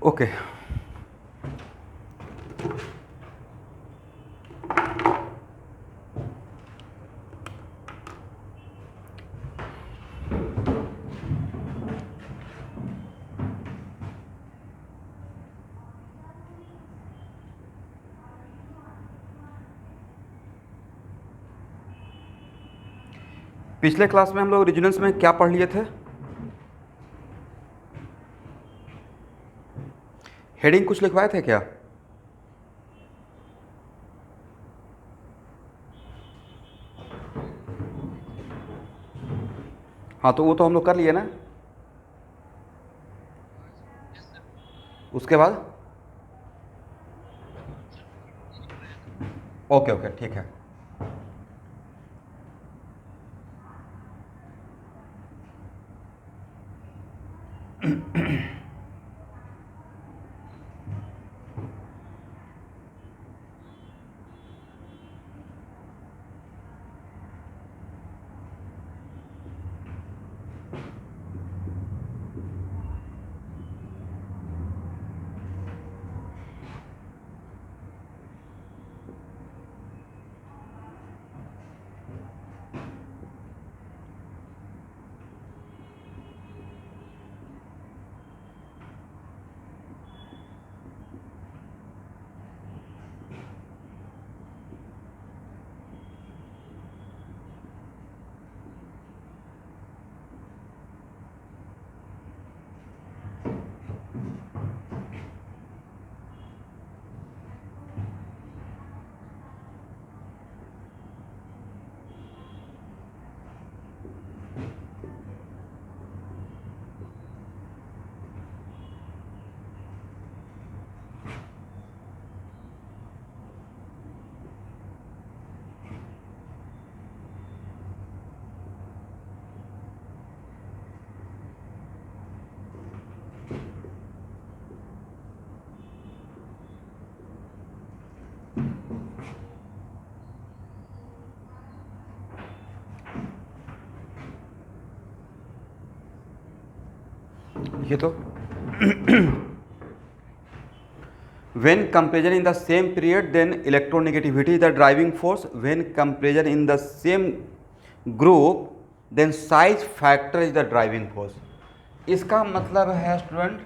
Okay. पिछले class में हम लोग रीजनल्स में क्या पढ़ लिए थे? हेडिंग कुछ लिखवाए थे क्या? हाँ, तो वो तो हम लोग कर लिए ना। उसके बाद ओके ओके ठीक है। ये तो when comparison in the same period, then electronegativity is the driving force. When comparison in the same group, then size factor is the driving force. इसका मतलब है स्टूडेंट,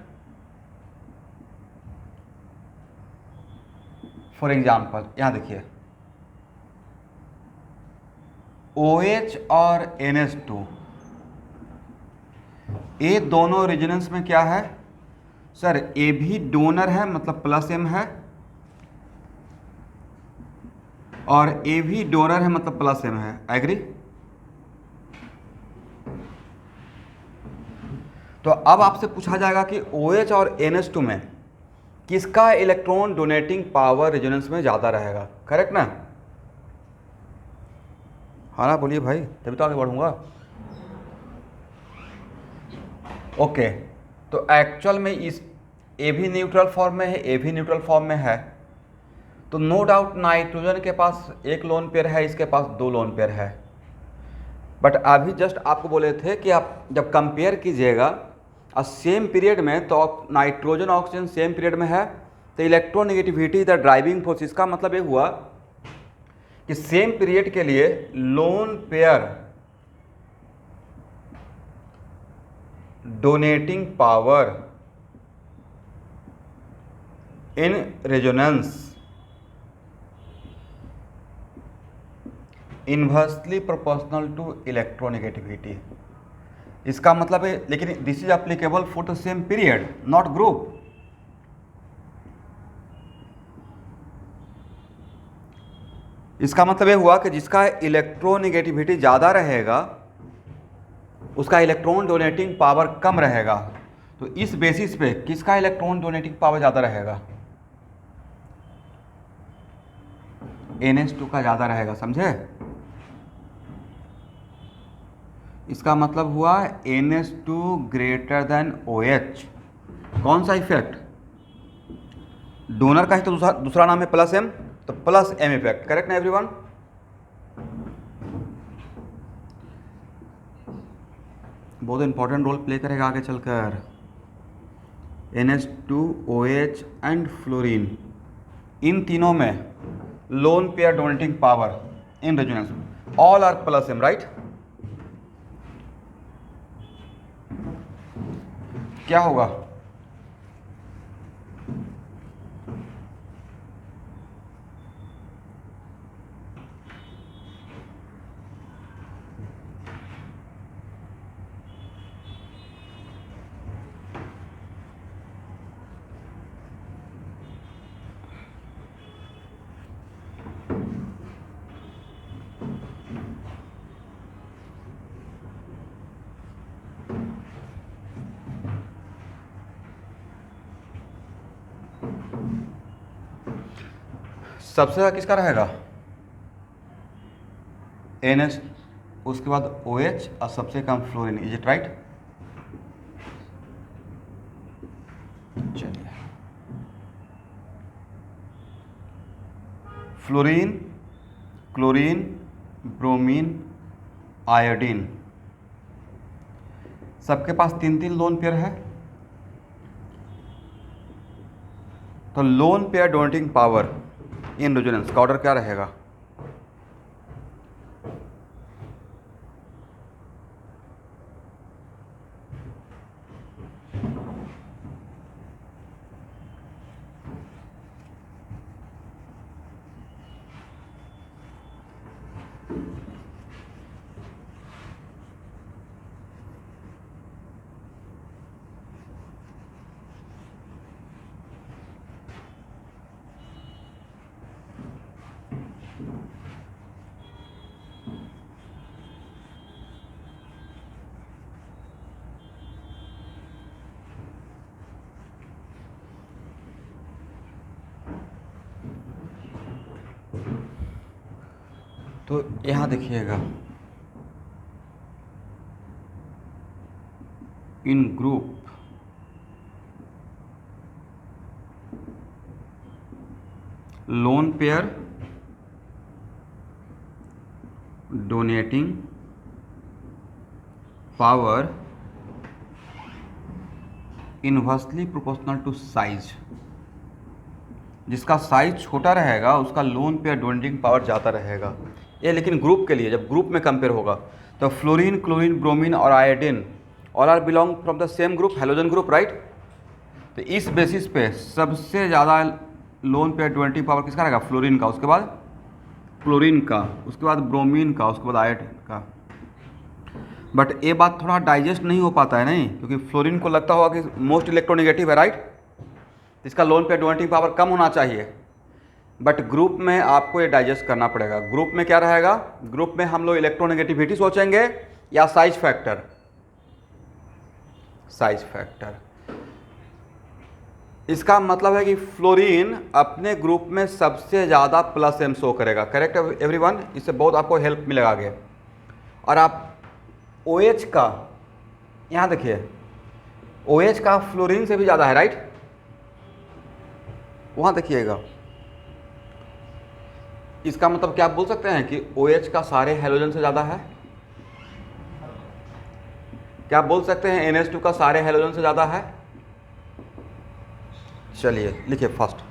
फॉर एग्जाम्पल यहाँ देखिए, OH और NH2 ये दोनों रेजोनेंस में क्या है सर? ए भी डोनर है मतलब प्लस M है, और ए भी डोनर है मतलब प्लस M है। एग्री? तो अब आपसे पूछा जाएगा कि OH और NH2 में किसका इलेक्ट्रॉन डोनेटिंग पावर रेजोनेंस में ज़्यादा रहेगा? करेक्ट ना? हाँ ना, बोलिए भाई, तभी तो आगे बढ़ूंगा। ओके, तो एक्चुअल में इस ए भी न्यूट्रल फॉर्म में है, ए भी न्यूट्रल फॉर्म में है, तो नो डाउट नाइट्रोजन के पास एक लोन पेयर है, इसके पास दो लोन पेयर है। बट अभी जस्ट आपको बोले थे कि आप जब कंपेयर कीजिएगा सेम पीरियड में, तो नाइट्रोजन ऑक्सीजन सेम पीरियड में है, तो इलेक्ट्रोनेगेटिविटी द ड्राइविंग फोर्स। इसका मतलब ये हुआ कि सेम पीरियड के लिए lone pair donating power in resonance inversely proportional to electronegativity. इसका मतलब है, लेकिन this is applicable for the same period, not group. इसका मतलब ये हुआ कि जिसका इलेक्ट्रोनेगेटिविटी ज़्यादा रहेगा उसका इलेक्ट्रॉन डोनेटिंग पावर कम रहेगा। तो इस बेसिस पे किसका इलेक्ट्रॉन डोनेटिंग पावर ज़्यादा रहेगा? NH2 का ज़्यादा रहेगा, समझे? इसका मतलब हुआ NH2 ग्रेटर देन OH। कौन सा इफेक्ट? डोनर का ही तो दूसरा नाम है प्लस M, तो प्लस M इफेक्ट। करेक्ट ना एवरीवन? बहुत इंपॉर्टेंट रोल प्ले करेगा आगे चलकर। NH2OH एंड फ्लोरीन, इन तीनों में lone pair donating power in resonance all are plus M, right. क्या होगा? सबसे ज़्यादा किसका रहेगा? NH, उसके बाद OH और सबसे कम फ्लोरीन, इज इट राइट? चलिए, फ्लोरीन, क्लोरीन, ब्रोमीन, आयोडीन, सबके पास 3-3 लोन पेयर है। तो lone pair donating power in resonance का ऑर्डर क्या रहेगा? तो यहाँ देखिएगा, in group lone pair donating power inversely proportional to size, जिसका साइज छोटा रहेगा उसका लोन पेयर डोनेटिंग पावर ज़्यादा रहेगा। ये लेकिन ग्रुप के लिए, जब ग्रुप में कंपेयर होगा तो फ्लोरीन, क्लोरीन, ब्रोमीन और iodine all are belong from the same group, halogen group, right. तो इस बेसिस पे सबसे ज़्यादा लोन पेयर डोनेटिंग पावर किसका रहेगा? फ्लोरीन का, उसके बाद क्लोरीन का, उसके बाद ब्रोमीन का, उसके बाद आयोडीन का। बट ये बात थोड़ा डाइजेस्ट नहीं हो पाता है, नहीं, क्योंकि फ्लोरीन को लगता होगा कि मोस्ट इलेक्ट्रोनेगेटिव है, राइट। इसका लोन पेयर डोनेटिंग पावर कम होना चाहिए, बट ग्रुप में आपको ये डाइजेस्ट करना पड़ेगा। ग्रुप में क्या रहेगा? ग्रुप में हम लोग इलेक्ट्रोनेगेटिविटी सोचेंगे या साइज फैक्टर? Size factor. इसका मतलब है कि फ्लोरीन अपने ग्रुप में सबसे ज़्यादा प्लस एम शो करेगा, करेक्ट एवरीवन। इससे बहुत आपको हेल्प मिलेगा आगे। और आप OH का, यहाँ देखिए, OH का फ्लोरीन से भी ज़्यादा है, राइट। वहाँ देखिएगा, इसका मतलब क्या आप बोल सकते हैं कि OH का सारे हेलोजन से ज़्यादा है? क्या आप बोल सकते हैं NH2 का सारे हेलोजन से ज़्यादा है? चलिए लिखिए फर्स्ट।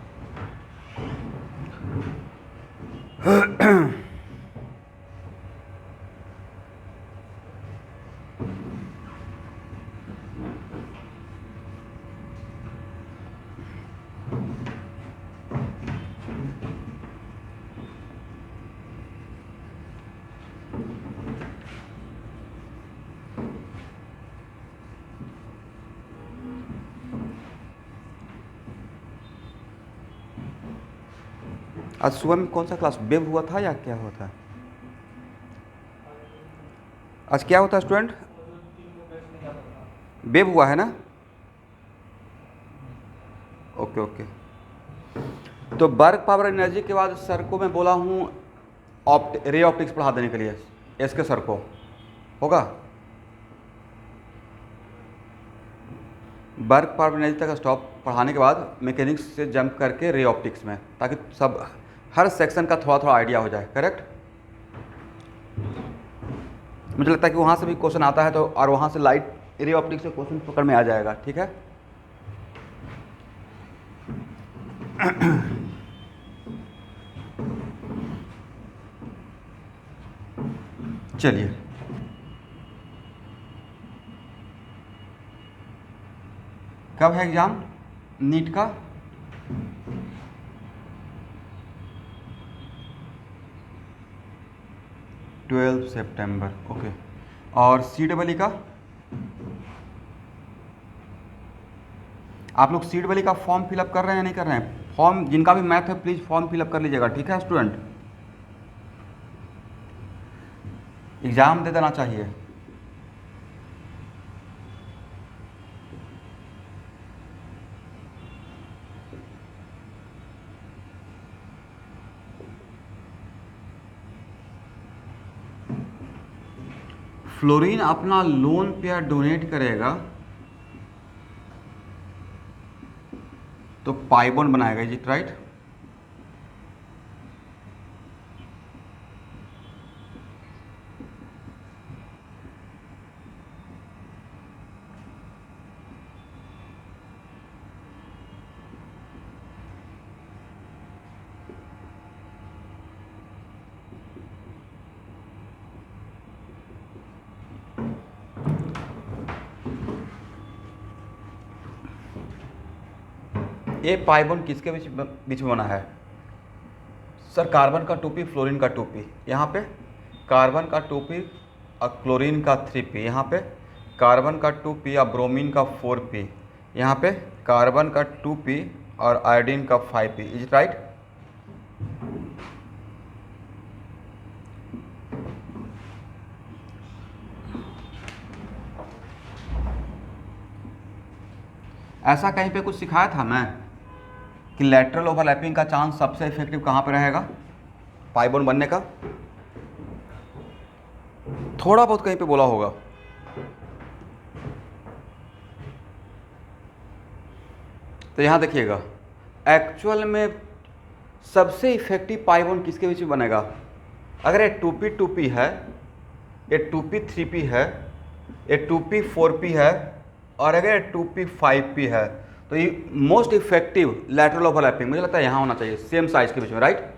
आज सुबह में कौन सा क्लास वेब हुआ था या क्या हुआ था? आज क्या होता है स्टूडेंट? वेब हुआ है ना? Okay okay. तो वर्क पावर एनर्जी के बाद सर को मैं बोला हूँ रे ऑप्टिक्स पढ़ा देने के लिए, एस के सर को होगा। वर्क पावर एनर्जी तक स्टॉप पढ़ाने के बाद मैकेनिक्स से जंप करके रे ऑप्टिक्स में, ताकि सब हर सेक्शन का थोड़ा थोड़ा आइडिया हो जाए, करेक्ट। मुझे लगता है कि वहाँ से भी क्वेश्चन आता है, तो और वहाँ से लाइट रे ऑप्टिक्स से क्वेश्चन पकड़ में आ जाएगा, ठीक है। चलिए, कब है एग्ज़ाम नीट का? सितंबर, ओके। और CEE का? आप लोग CEE का फॉर्म फिलअप कर रहे हैं या नहीं कर रहे हैं? फॉर्म जिनका भी मैथ है प्लीज़ फॉर्म फिलअप कर लीजिएगा, ठीक है स्टूडेंट? एग्ज़ाम दे देना चाहिए। फ्लोरीन अपना लोन पेयर डोनेट करेगा तो पाइबोन बनाएगा, इज इट राइट? ये पाइबोन किसके बीच में बना है? सर कार्बन का 2p, फ्लोरीन का 2p, यहाँ पे कार्बन का 2p और क्लोरीन का 3p, यहाँ पे कार्बन का 2p और ब्रोमीन का 4p, यहाँ पे कार्बन का 2p और आयोडीन का 5p, इज इट राइट? ऐसा कहीं पे कुछ सिखाया था मैं कि लेटरल ओवरलैपिंग का चांस सबसे इफेक्टिव कहाँ पे रहेगा पाइबोन बनने का? थोड़ा बहुत कहीं पे बोला होगा। तो यहाँ देखिएगा, एक्चुअल में सबसे इफेक्टिव पाइबोन किसके बीच में बनेगा? अगर ये 2p 2p है, ये 2p 3p है, ये 2p 4p है, और अगर ये 2p 5p है, तो ये मोस्ट इफेक्टिव लैटरल ओवरलैपिंग मुझे लगता है यहाँ होना चाहिए, सेम साइज के बीच में, राइट?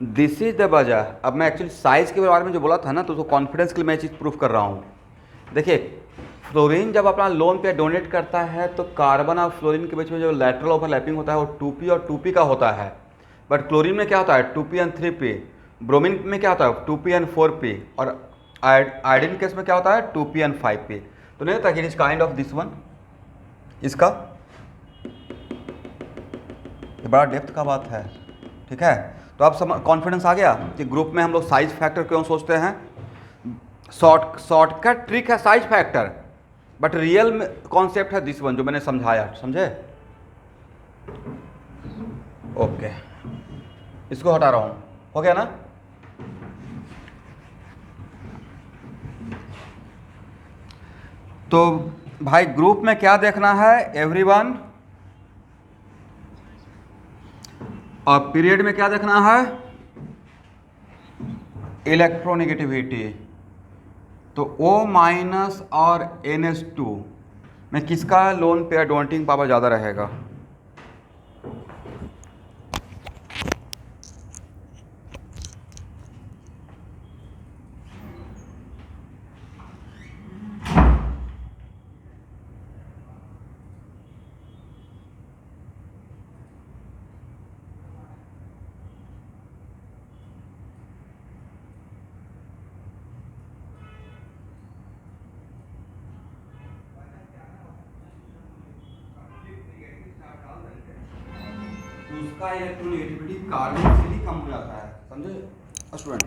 दिस इज द वजह। अब मैं एक्चुअली साइज के बारे में जो बोला था ना, तो उसको कॉन्फिडेंस के लिए मैं चीज़ प्रूफ कर रहा हूँ। देखिए, फ्लोरीन जब अपना लोन पे डोनेट करता है तो कार्बन और फ्लोरीन के बीच में जो लैटरल ओवरलैपिंग होता है वो 2p और 2p का होता है। बट क्लोरीन में क्या होता है? 2p and 3p। ब्रोमीन में क्या होता है? 2p and 4p। और आयोडीन केस में क्या होता है? 2p and 5p। तो नहीं होता कि it is kind of this one, इसका ये बड़ा डेप्थ का बात है, ठीक है? तो आप सब कॉन्फिडेंस आ गया कि ग्रुप में हम लोग साइज फैक्टर क्यों सोचते हैं? शॉर्टकट ट्रिक है साइज फैक्टर, बट रियल में कॉन्सेप्ट है दिस वन जो मैंने समझाया, समझे? ओके, इसको हटा रहा हूँ, हो गया ना? तो भाई ग्रुप में क्या देखना है एवरीवन, और पीरियड में क्या देखना है? इलेक्ट्रोनेगेटिविटी। तो O- और NH2 में किसका लोन पेयर डोनेटिंग पावर ज़्यादा रहेगा? तो उसका इलेक्ट्रोनेगेटिविटी कार्बन से ही कम हो जाता है, समझे स्टूडेंट?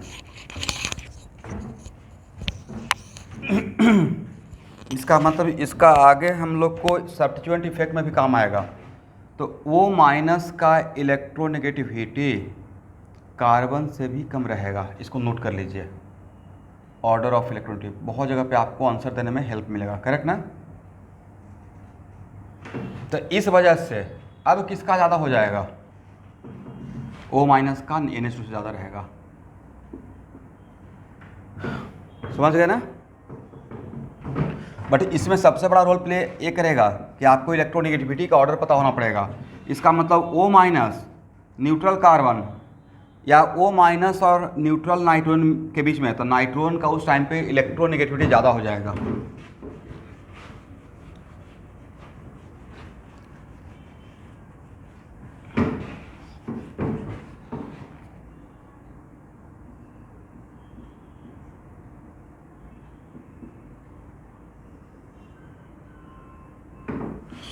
इसका मतलब इसका आगे हम लोग को सब्स्टिट्यूएंट इफेक्ट में भी काम आएगा। तो O- का इलेक्ट्रोनेगेटिविटी कार्बन से भी कम रहेगा, इसको नोट कर लीजिए। ऑर्डर ऑफ इलेक्ट्रोनेगेटिविटी बहुत जगह पे आपको आंसर देने में हेल्प मिलेगा, करेक्ट ना? तो इस वजह से अब किसका ज़्यादा हो जाएगा? O- का NH2 से ज़्यादा रहेगा, समझ गए ना? बट इसमें सबसे बड़ा रोल प्ले ये करेगा कि आपको इलेक्ट्रोनेगेटिविटी का ऑर्डर पता होना पड़ेगा। इसका मतलब O माइनस न्यूट्रल कार्बन या O माइनस और न्यूट्रल नाइट्रोजन के बीच में, तो नाइट्रोजन का उस टाइम पे इलेक्ट्रोनेगेटिविटी ज़्यादा हो जाएगा।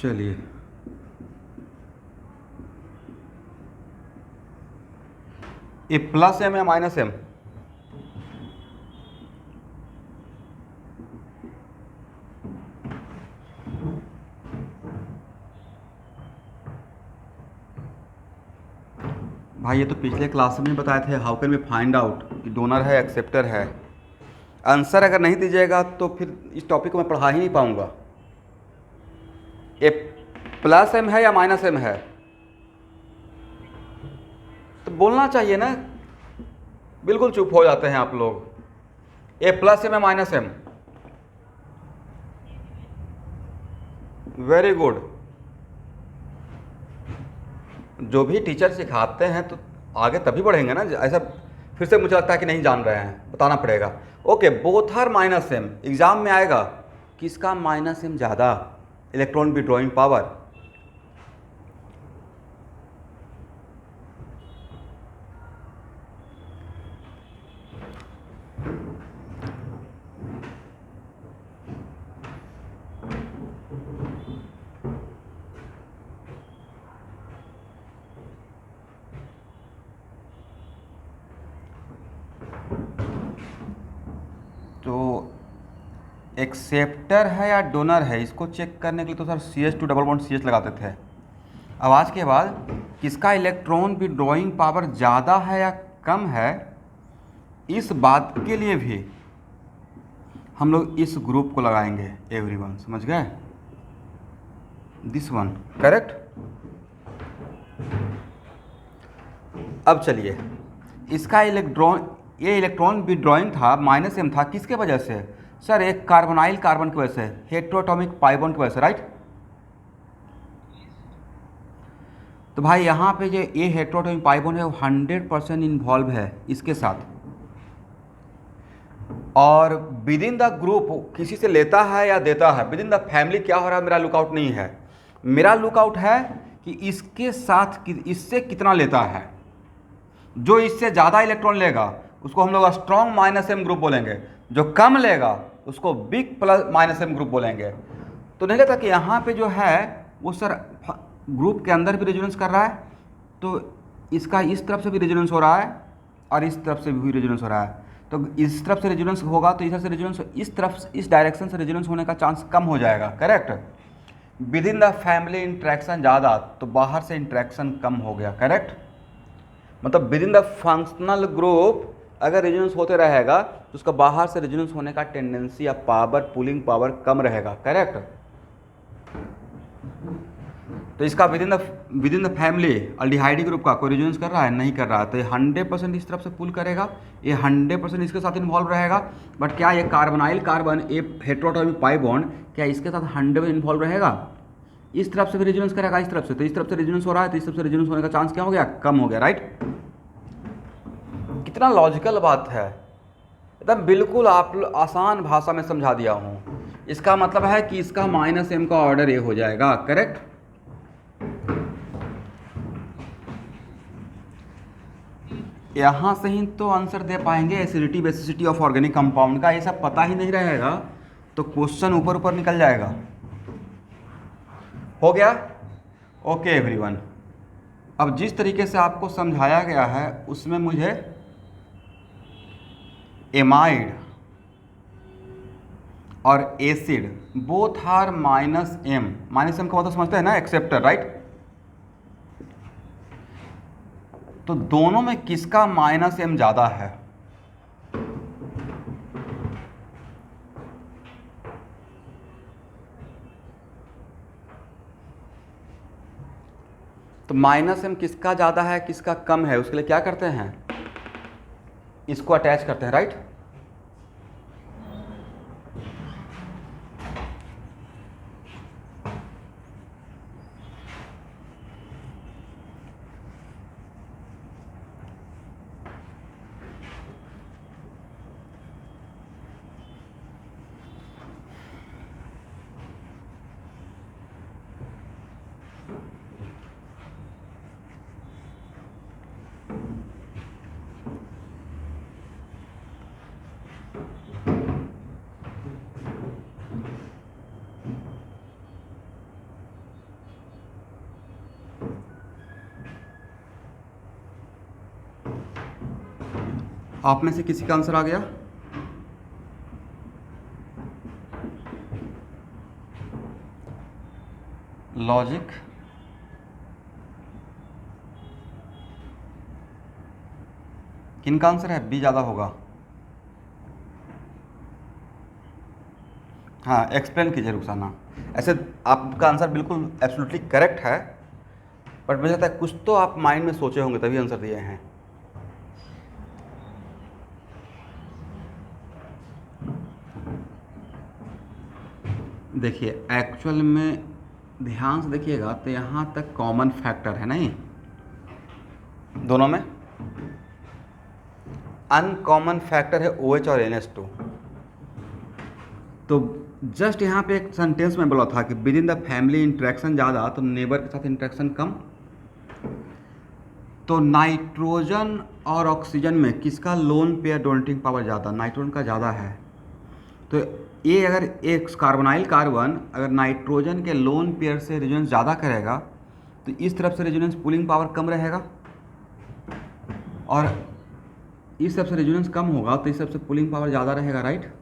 चलिए ये प्लस एम या माइनस एम? भाई ये तो पिछले क्लास में बताए थे, how can we find out कि डोनर है एक्सेप्टर है। आंसर अगर नहीं दीजिएगा तो फिर इस टॉपिक को मैं पढ़ा ही नहीं पाऊंगा। ये प्लस एम है या माइनस एम है तो बोलना चाहिए ना, बिल्कुल चुप हो जाते हैं आप लोग। ए प्लस एम या माइनस एम? Very good. जो भी टीचर सिखाते हैं तो आगे तभी बढ़ेंगे ना, ऐसा फिर से मुझे लगता है कि नहीं जान रहे हैं, बताना पड़ेगा। Okay, both are minus M. Exam में आएगा किसका माइनस एम ज़्यादा इलेक्ट्रॉन विड्रॉइंग पावर? तो एक्सेप्टर है या डोनर है, इसको चेक करने के लिए तो sir CH2 double bond CH लगाते थे। अब आज के बाद किसका इलेक्ट्रॉन विड्रॉइंग पावर ज़्यादा है या कम है, इस बात के लिए भी हम लोग इस ग्रुप को लगाएंगे एवरीवन, समझ गए? This one correct. अब चलिए, इसका ये इलेक्ट्रॉन विड्रॉइंग था, माइनस एम था, किसके वजह से? सर एक कार्बोनाइल कार्बन की वजह से, हेटेरोटॉमिक पाई बॉन्ड की वजह से, राइट? तो भाई यहाँ पे जो ये हेटेरोटॉमिक पाई बॉन्ड है वो 100% इन्वॉल्व है इसके साथ, और विद इन द ग्रुप किसी से लेता है या देता है। विद इन द फैमिली क्या हो रहा है मेरा लुकआउट नहीं है, मेरा लुकआउट है कि इसके साथ इससे कितना लेता है। जो इससे ज़्यादा इलेक्ट्रॉन लेगा उसको हम लोग स्ट्रॉन्ग माइनस एम ग्रुप बोलेंगे, जो कम लेगा उसको weak plus minus M group बोलेंगे। तो नहीं लगता कि यहाँ पे जो है वो सर ग्रुप के अंदर भी रेजोनेंस कर रहा है, तो इसका इस तरफ से भी रेजोनेंस हो रहा है और इस तरफ से भी रेजोनेंस हो रहा है। तो इस तरफ से रेजोनेंस होगा तो इधर से रेजोनेंस, इस तरफ इस डायरेक्शन से रेजोनेंस होने का चांस कम हो जाएगा, correct? With in the family interaction ज़्यादा तो बाहर से इंट्रैक्शन कम हो गया, करेक्ट? मतलब with in the functional group अगर रेजोनेंस होते रहेगा तो उसका बाहर से रेजोनेंस होने का टेंडेंसी या पावर, पुलिंग पावर कम रहेगा, करेक्ट? तो इसका with in the family aldehyde group का कोई रेजोनेंस कर रहा है? नहीं कर रहा है। तो ये 100% इस तरफ से पुल करेगा, ये 100% इसके साथ इन्वॉल्व रहेगा। बट क्या ये कार्बोनाइल कार्बन, ये हेटेरोटॉमिक पाई बॉन्ड, क्या इसके साथ 100% इन्वॉल्व रहेगा? इस तरफ से भी रेजोनेंस करेगा, इस तरफ से, तो इस तरफ से रेजोनेंस हो रहा है तो इस तरफ से रेजोनेंस होने का चांस क्या हो गया? कम हो गया, राइट? कितना लॉजिकल बात है, एकदम बिल्कुल आप आसान भाषा में समझा दिया हूँ। इसका मतलब है कि इसका माइनस एम का ऑर्डर ये हो जाएगा, करेक्ट? यहाँ से ही तो आंसर दे पाएंगे acidity basicity of organic compound का। ये सब पता ही नहीं रहेगा तो क्वेश्चन ऊपर ऊपर निकल जाएगा। हो गया? ओके एवरीवन, अब जिस तरीके से आपको समझाया गया है उसमें मुझे एमाइड और acid both are minus M का मतलब समझते हैं ना, एक्सेप्टर, राइट? तो दोनों में किसका माइनस एम ज़्यादा है? तो माइनस एम किसका ज़्यादा है किसका कम है, उसके लिए क्या करते हैं? इसको अटैच करते हैं, राइट? आप में से किसी का आंसर आ गया? लॉजिक, किनका आंसर है? बी ज़्यादा होगा। हाँ, एक्सप्लेन कीजिए रुखसाना। ऐसे आपका आंसर बिल्कुल एब्सोल्युटली करेक्ट है, बट मुझे लगता है कुछ तो आप माइंड में सोचे होंगे तभी आंसर दिए हैं। देखिए एक्चुअल में ध्यान से देखिएगा तो यहाँ तक कॉमन फैक्टर है नहीं, दोनों में अनकॉमन फैक्टर है OH और NH2। तो जस्ट यहाँ पे एक सेंटेंस में बोला था कि with in the family interaction ज़्यादा तो नेबर के साथ इंटरेक्शन कम। तो नाइट्रोजन और ऑक्सीजन में किसका लोन पेयर डोनेटिंग पावर ज़्यादा? नाइट्रोजन का ज़्यादा है। तो ये अगर एक कार्बोनाइल कार्बन अगर नाइट्रोजन के लोन पेयर से रेजोनेंस ज़्यादा करेगा तो इस तरफ से रेजोनेंस पुलिंग पावर कम रहेगा, और इस तरफ से रेजोनेंस कम होगा तो इस तरफ से पुलिंग पावर ज़्यादा रहेगा, राइट।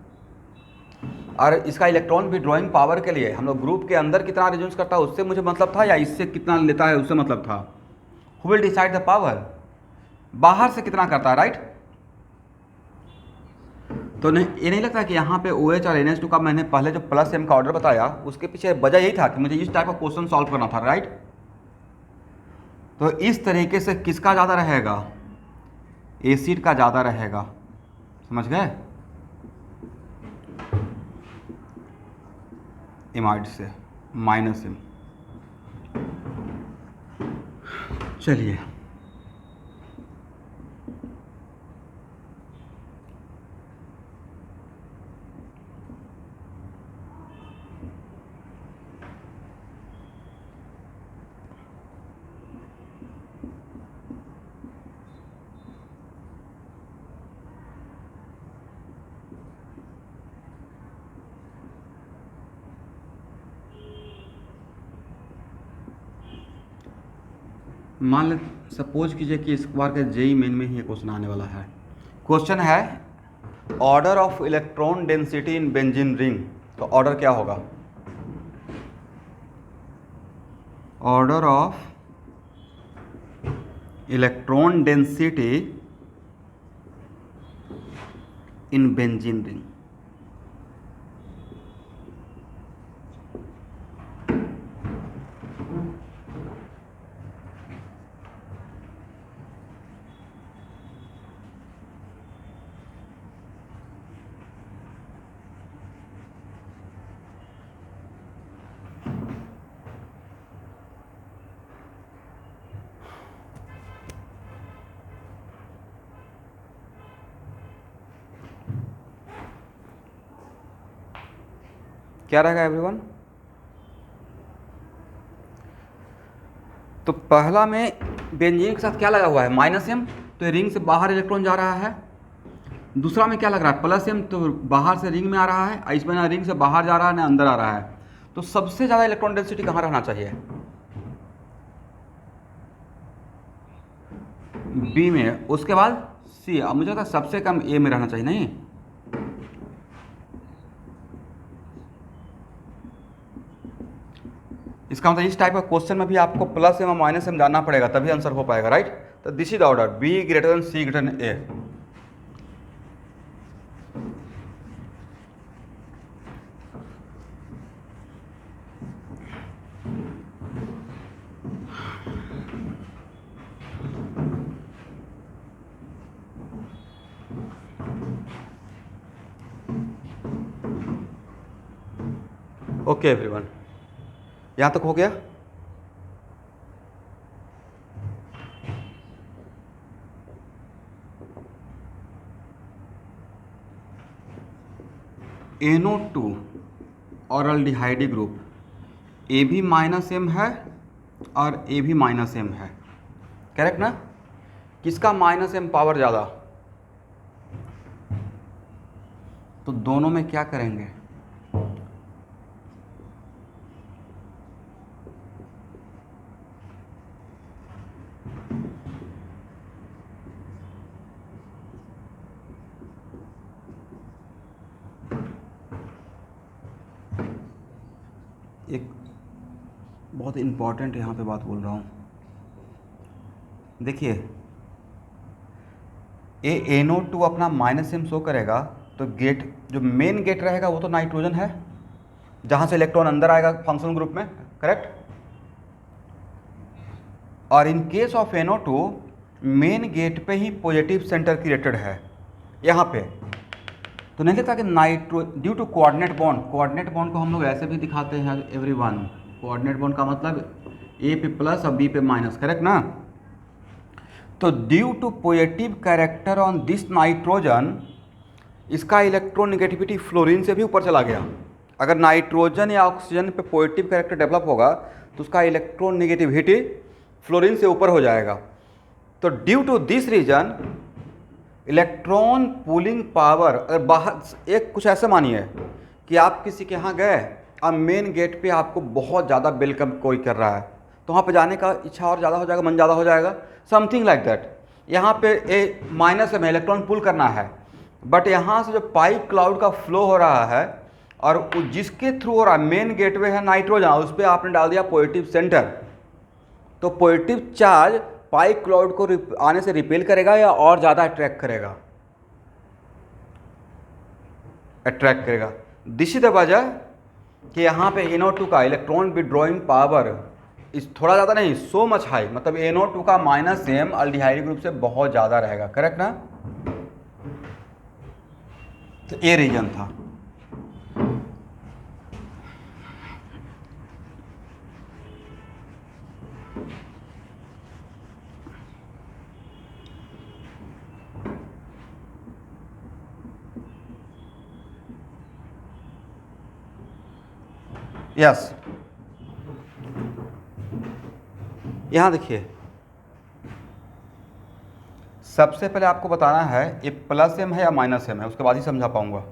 और इसका इलेक्ट्रॉन भी ड्राइंग पावर के लिए हम लोग ग्रुप के अंदर कितना रेजोनेंस करता है उससे मुझे मतलब था, या इससे कितना लेता है उससे मतलब था? Who will decide the power? बाहर से कितना करता है, राइट। तो नहीं, ये नहीं लगता कि यहाँ पे OH और NH2 का मैंने पहले जो प्लस M का ऑर्डर बताया उसके पीछे वजह यही था कि मुझे इस टाइप का क्वेश्चन सॉल्व करना था, राइट। तो इस तरीके से किसका ज़्यादा रहेगा? एसिड का ज़्यादा रहेगा, समझ गए, इमाइड से -M। चलिए मान ले, सपोज कीजिए कि इस बार के JEE मेन में ही ये क्वेश्चन आने वाला है। क्वेश्चन है order of electron density in benzene ring. तो ऑर्डर क्या होगा? Order of electron density in benzene ring. क्या रहेगा एवरीवन? तो पहला में बेंजीन के साथ क्या लगा हुआ है? -M, तो रिंग से बाहर इलेक्ट्रॉन जा रहा है। दूसरा में क्या लग रहा है? +M, तो बाहर से रिंग में आ रहा है। इसमें ना रिंग से बाहर जा रहा है ना अंदर आ रहा है। तो सबसे ज़्यादा इलेक्ट्रॉन डेंसिटी कहाँ रहना चाहिए? B में, उसके बाद C। अब मुझे लगता है सबसे कम A में रहना चाहिए, नहीं? इसका मतलब इस टाइप का क्वेश्चन में भी आपको +M और -M जानना पड़ेगा तभी आंसर हो पाएगा, राइट। तो this is the order B > C > A। Okay everyone, यहाँ तक हो गया? NO2 ऑरल्डिहाइड ग्रुप A भी -M है और A भी -M है, करेक्ट ना? किसका -M पावर ज़्यादा? तो दोनों में क्या करेंगे? एक बहुत इम्पॉर्टेंट यहाँ पे बात बोल रहा हूँ। देखिए NO2 अपना -m शो करेगा, तो गेट जो मेन गेट रहेगा वो तो नाइट्रोजन है, जहाँ से इलेक्ट्रॉन अंदर आएगा फंक्शनल ग्रुप में, करेक्ट। और in case of NO2 main gate पे ही पॉजिटिव सेंटर क्रिएटेड है यहाँ पे। तो नहीं लिखता कि nitro due to coordinate bond को हम लोग ऐसे भी दिखाते हैं एवरीवन। कोऑर्डिनेट बॉन्ड का मतलब A पे प्लस और B पे माइनस, करेक्ट ना। तो due to positive character on this nitrogen, इसका इलेक्ट्रोनेगेटिविटी फ्लोरीन से भी ऊपर चला गया। अगर नाइट्रोजन या ऑक्सीजन पे पॉजिटिव कैरेक्टर डेवलप होगा तो उसका इलेक्ट्रोनेगेटिविटी फ्लोरीन से ऊपर हो जाएगा। तो due to this reason electron pulling power, अगर बाहर एक कुछ ऐसा मानिए कि आप किसी के यहाँ गए, अब मेन गेट पे आपको बहुत ज़्यादा वेलकम कोई कर रहा है, तो वहाँ पे जाने का इच्छा और ज़्यादा हो जाएगा, मन ज़्यादा हो जाएगा, समथिंग लाइक दैट। यहाँ पे A- में इलेक्ट्रॉन पुल करना है, बट यहाँ से जो पाइप क्लाउड का फ्लो हो रहा है और जिसके थ्रू हो रहा है, मेन गेटवे है नाइट्रोजन, उस पर आपने डाल दिया पॉजिटिव सेंटर, तो पॉजिटिव चार्ज पाइप क्लाउड को आने से रिपेल करेगा या और ज़्यादा अट्रैक्ट करेगा। दिस इज द वजह कि यहाँ पे NO2 का इलेक्ट्रॉन विड्रॉइंग पावर इस थोड़ा ज़्यादा नहीं, सो मच हाई, मतलब NO2 का -m अल्डिहाइड ग्रुप से बहुत ज़्यादा रहेगा, करेक्ट ना। तो ये रीजन था। यस, यहाँ देखिए, सबसे पहले आपको बताना है ये +m है या -m है, उसके बाद ही समझा पाऊंगा।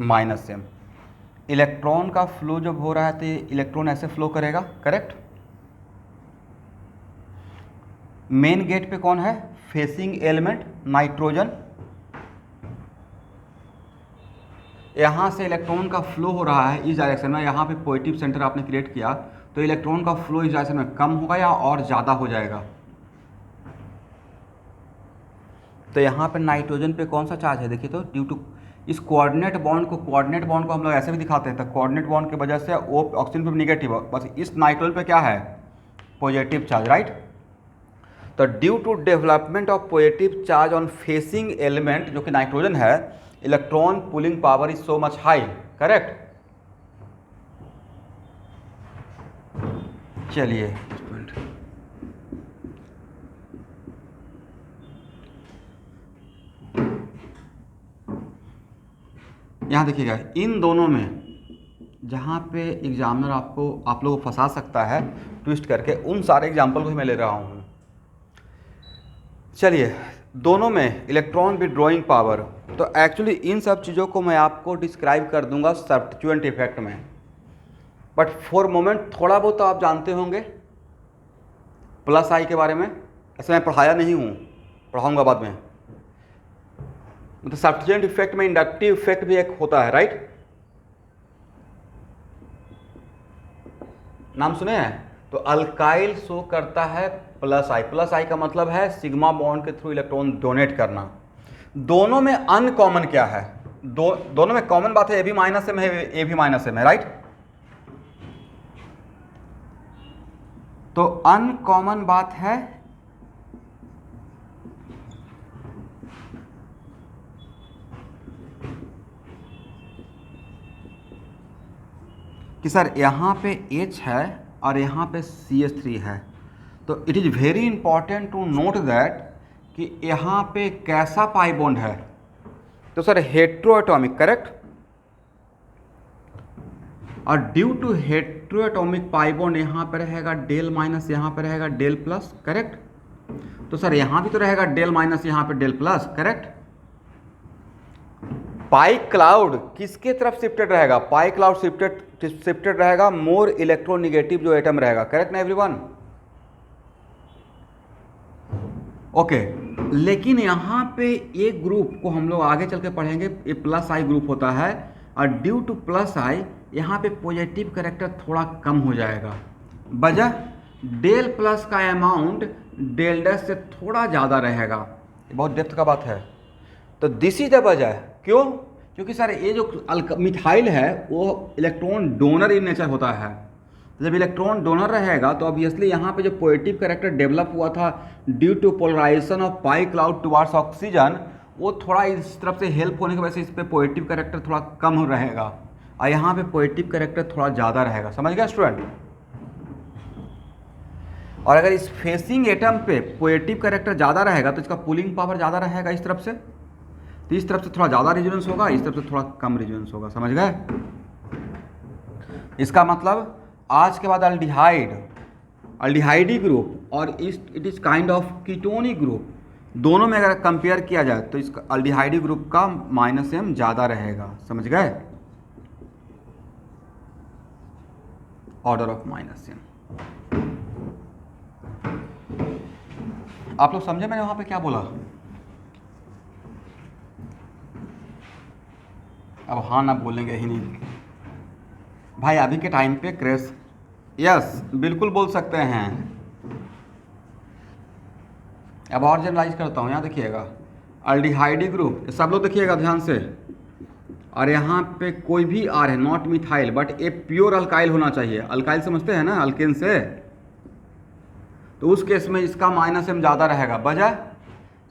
-m इलेक्ट्रॉन का फ्लो जब हो रहा है तो इलेक्ट्रॉन ऐसे फ्लो करेगा, करेक्ट। मेन गेट पे कौन है, फेसिंग एलिमेंट नाइट्रोजन, यहाँ से इलेक्ट्रॉन का फ्लो हो रहा है इस डायरेक्शन में, यहाँ पे पॉजिटिव सेंटर आपने क्रिएट किया तो इलेक्ट्रॉन का फ्लो इस डायरेक्शन में कम होगा या और ज़्यादा हो जाएगा। तो यहाँ पे नाइट्रोजन पे कौन सा चार्ज है, देखिए तो ड्यू टू इस कोऑर्डिनेट बॉन्ड को हम लोग ऐसे भी दिखाते हैं, तो कोऑर्डिनेट बॉन्ड की वजह से वो ऑक्सीजन पे निगेटिव, बस इस नाइट्रोजन पे क्या है, पॉजिटिव चार्ज, राइट। तो due to development of positive charge on facing element जो कि नाइट्रोजन है, electron pulling power is so much high, correct. चलिए यहाँ देखिएगा, इन दोनों में जहाँ पे एग्जामिनर आप लोगों को फंसा सकता है ट्विस्ट करके, उन सारे एग्जाम्पल को ही मैं ले रहा हूँ। चलिए, दोनों में इलेक्ट्रॉन विड्रॉइंग पावर, तो एक्चुअली इन सब चीज़ों को मैं आपको डिस्क्राइब कर दूंगा सब्स्टिट्यूएंट इफेक्ट में, बट फॉर मोमेंट थोड़ा बहुत तो आप जानते होंगे +I के बारे में, ऐसे मैं पढ़ाया नहीं हूँ, पढ़ाऊँगा बाद में। मतलब सब्स्टिट्यूएंट इफेक्ट में इंडक्टिव इफेक्ट भी एक होता है, राइट, नाम सुने हैं। तो अल्काइल शो करता है +I का मतलब है सिग्मा बॉन्ड के थ्रू इलेक्ट्रॉन डोनेट करना। दोनों में अनकॉमन क्या है, दोनों में कॉमन बात है, A भी -m है, A भी -m है, राइट। तो अनकॉमन बात है कि सर यहाँ पे H है और यहाँ पे CH3 है, तो it is very important to note that कि यहाँ पे कैसा पाई बॉन्ड है, तो सर हेट्रोएटॉमिक, करेक्ट। और due to heteroatomic pi bond यहाँ पे रहेगा डेल माइनस, यहाँ पे रहेगा डेल प्लस, करेक्ट। तो सर यहाँ भी तो रहेगा डेल माइनस, यहाँ पे del plus, correct. Pi cloud किसके तरफ शिफ्टेड रहेगा, पाई क्लाउड शिफ्टेड रहेगा मोर इलेक्ट्रोनेगेटिव जो एटम रहेगा, करेक्ट ना एवरीवन। ओके, लेकिन यहाँ पे एक ग्रुप को हम लोग आगे चल के पढ़ेंगे, ये +I ग्रुप होता है और ड्यू टू प्लस आई यहाँ पे पॉजिटिव कैरेक्टर थोड़ा कम हो जाएगा। वजह डेल प्लस का अमाउंट डेल डैश से थोड़ा ज़्यादा रहेगा। ये बहुत डेप्थ का बात है। तो दिस इज द वजह। क्यों? क्योंकि सर ये जो मिथाइल है वो इलेक्ट्रॉन डोनर इन नेचर होता है। जब इलेक्ट्रॉन डोनर रहेगा तो ऑब्वियसली यहाँ पे जो पॉजिटिव कैरेक्टर डेवलप हुआ था due to polarisation of pi cloud towards oxygen, वो थोड़ा इस तरफ से हेल्प होने की वजह से इस पे पॉजिटिव कैरेक्टर थोड़ा कम रहेगा और यहाँ पे पॉजिटिव कैरेक्टर थोड़ा ज़्यादा रहेगा। समझ गया स्टूडेंट? और अगर इस फेसिंग एटम पे पॉजिटिव कैरेक्टर ज़्यादा रहेगा तो इसका पुलिंग पावर ज़्यादा रहेगा इस तरफ से, तो इस तरफ से थोड़ा ज़्यादा रेजोनेंस होगा, इस तरफ से थोड़ा कम रेजोनेंस होगा। समझ गए? इसका मतलब आज के बाद अल्डिहाइडी ग्रुप और it is kind of ketonic group, दोनों में अगर कंपेयर किया जाए तो इसका अल्डिहाइडी ग्रुप का -m ज़्यादा रहेगा। समझ गए? Order of -m। आप लोग समझे मैंने वहाँ पे क्या बोला? अब हाँ ना बोलेंगे ही नहीं भाई। अभी के टाइम पे क्रेश, यस बिल्कुल बोल सकते हैं। अब और जनरलाइज करता हूँ, यहाँ देखिएगा अल्डिहाइडी ग्रुप, सब लोग देखिएगा ध्यान से। और यहाँ पे कोई भी आर है, not methyl but a pure alkyl होना चाहिए। अल्काइल समझते हैं ना, अल्केन से, तो उस केस में इसका -m ज़्यादा रहेगा। वजह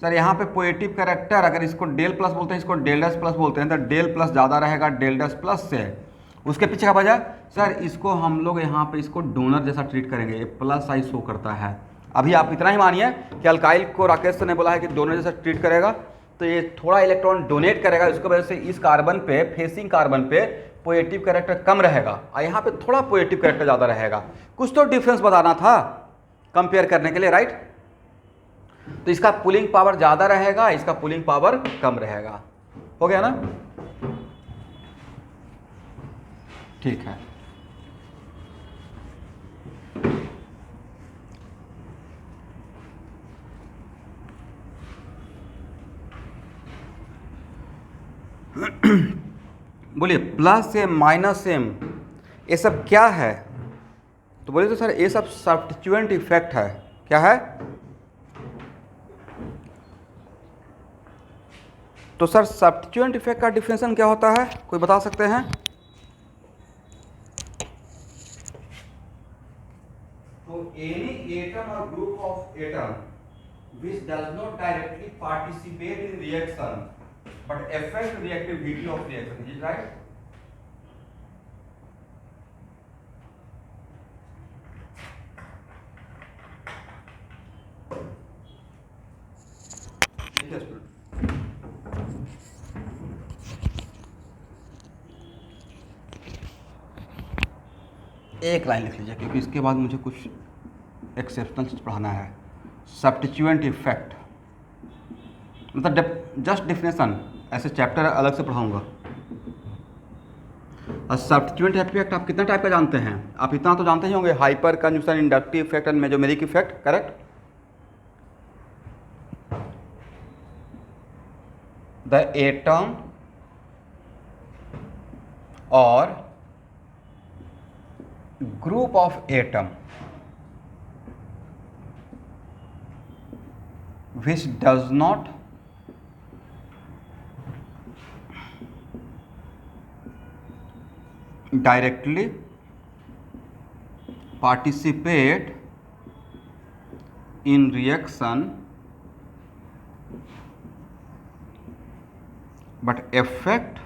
सर यहाँ पे पॉजिटिव कैरेक्टर, अगर इसको डेल प्लस बोलते हैं, इसको डेल डैश प्लस बोलते हैं, तो डेल प्लस ज़्यादा रहेगा डेल डैश प्लस से। उसके पीछे का वजह सर इसको हम लोग यहाँ पे इसको डोनर जैसा ट्रीट करेंगे, ये प्लस आई शो करता है। अभी आप इतना ही मानिए कि अल्काइल को राकेश ने बोला है कि डोनर जैसा ट्रीट करेगा, तो ये थोड़ा इलेक्ट्रॉन डोनेट करेगा, उसकी वजह से इस कार्बन पे, फेसिंग कार्बन पे पॉजिटिव कैरेक्टर कम रहेगा और यहाँ पे थोड़ा पॉजिटिव कैरेक्टर ज़्यादा रहेगा। कुछ तो डिफरेंस बताना था कंपेयर करने के लिए, राइट? तो इसका पुलिंग पावर ज़्यादा रहेगा, इसका पुलिंग पावर कम रहेगा। हो गया ना? ठीक है। बोलिए +m -m ये सब क्या है? तो बोलिए तो सर ये सब सब्स्टिट्यूएंट इफेक्ट है। क्या है? तो सर सब्स्टिट्यूएंट इफेक्ट का डिफिनेशन क्या होता है, कोई बता सकते हैं? तो एनी एटम और group of atom which does not directly participate in reaction but affect reactivity of reaction, is it right? देखिए स्टूडेंट, एक लाइन लिख लीजिए क्योंकि इसके बाद मुझे कुछ एक्सेप्शनल चीज पढ़ाना है। सब्स्टिट्यूएंट इफेक्ट मतलब जस्ट डिफिनेशन, ऐसे चैप्टर अलग से पढ़ाऊंगा। और सब्स्टिट्यूएंट इफेक्ट आप कितना टाइप का जानते हैं? आप इतना तो जानते ही होंगे, hyper consumption, inductive effect and mesomeric effect, correct? The atom और group of atom which does not directly participate in reaction but affect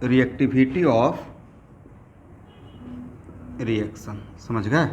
reactivity of reaction. समझ गए?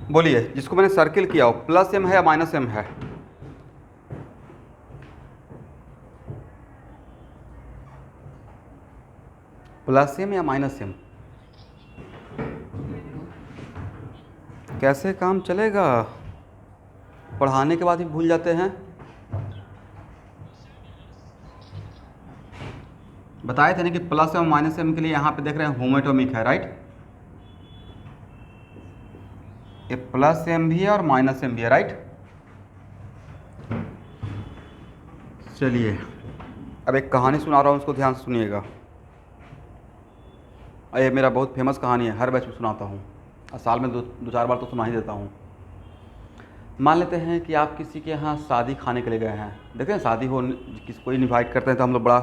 बोलिए, जिसको मैंने सर्किल किया हो, प्लस एम है या माइनस एम है? प्लस एम या माइनस एम? कैसे काम चलेगा? पढ़ाने के बाद ही भूल जाते हैं। बताए थे ना कि प्लस एम माइनस एम के लिए यहाँ पे देख रहे हैं होमोटोमिक है, राइट? ये प्लस एम भी है और माइनस एम भी है, राइट? चलिए अब एक कहानी सुना रहा हूँ, उसको ध्यान से सुनिएगा। ये मेरा बहुत फेमस कहानी है, हर बैच में सुनाता हूँ और साल में दो चार बार तो सुना ही देता हूँ। मान लेते हैं कि आप किसी के यहाँ शादी खाने के लिए गए हैं। देखते हैं शादी हो, किसी को इनवाइट करते हैं तो हम लोग बड़ा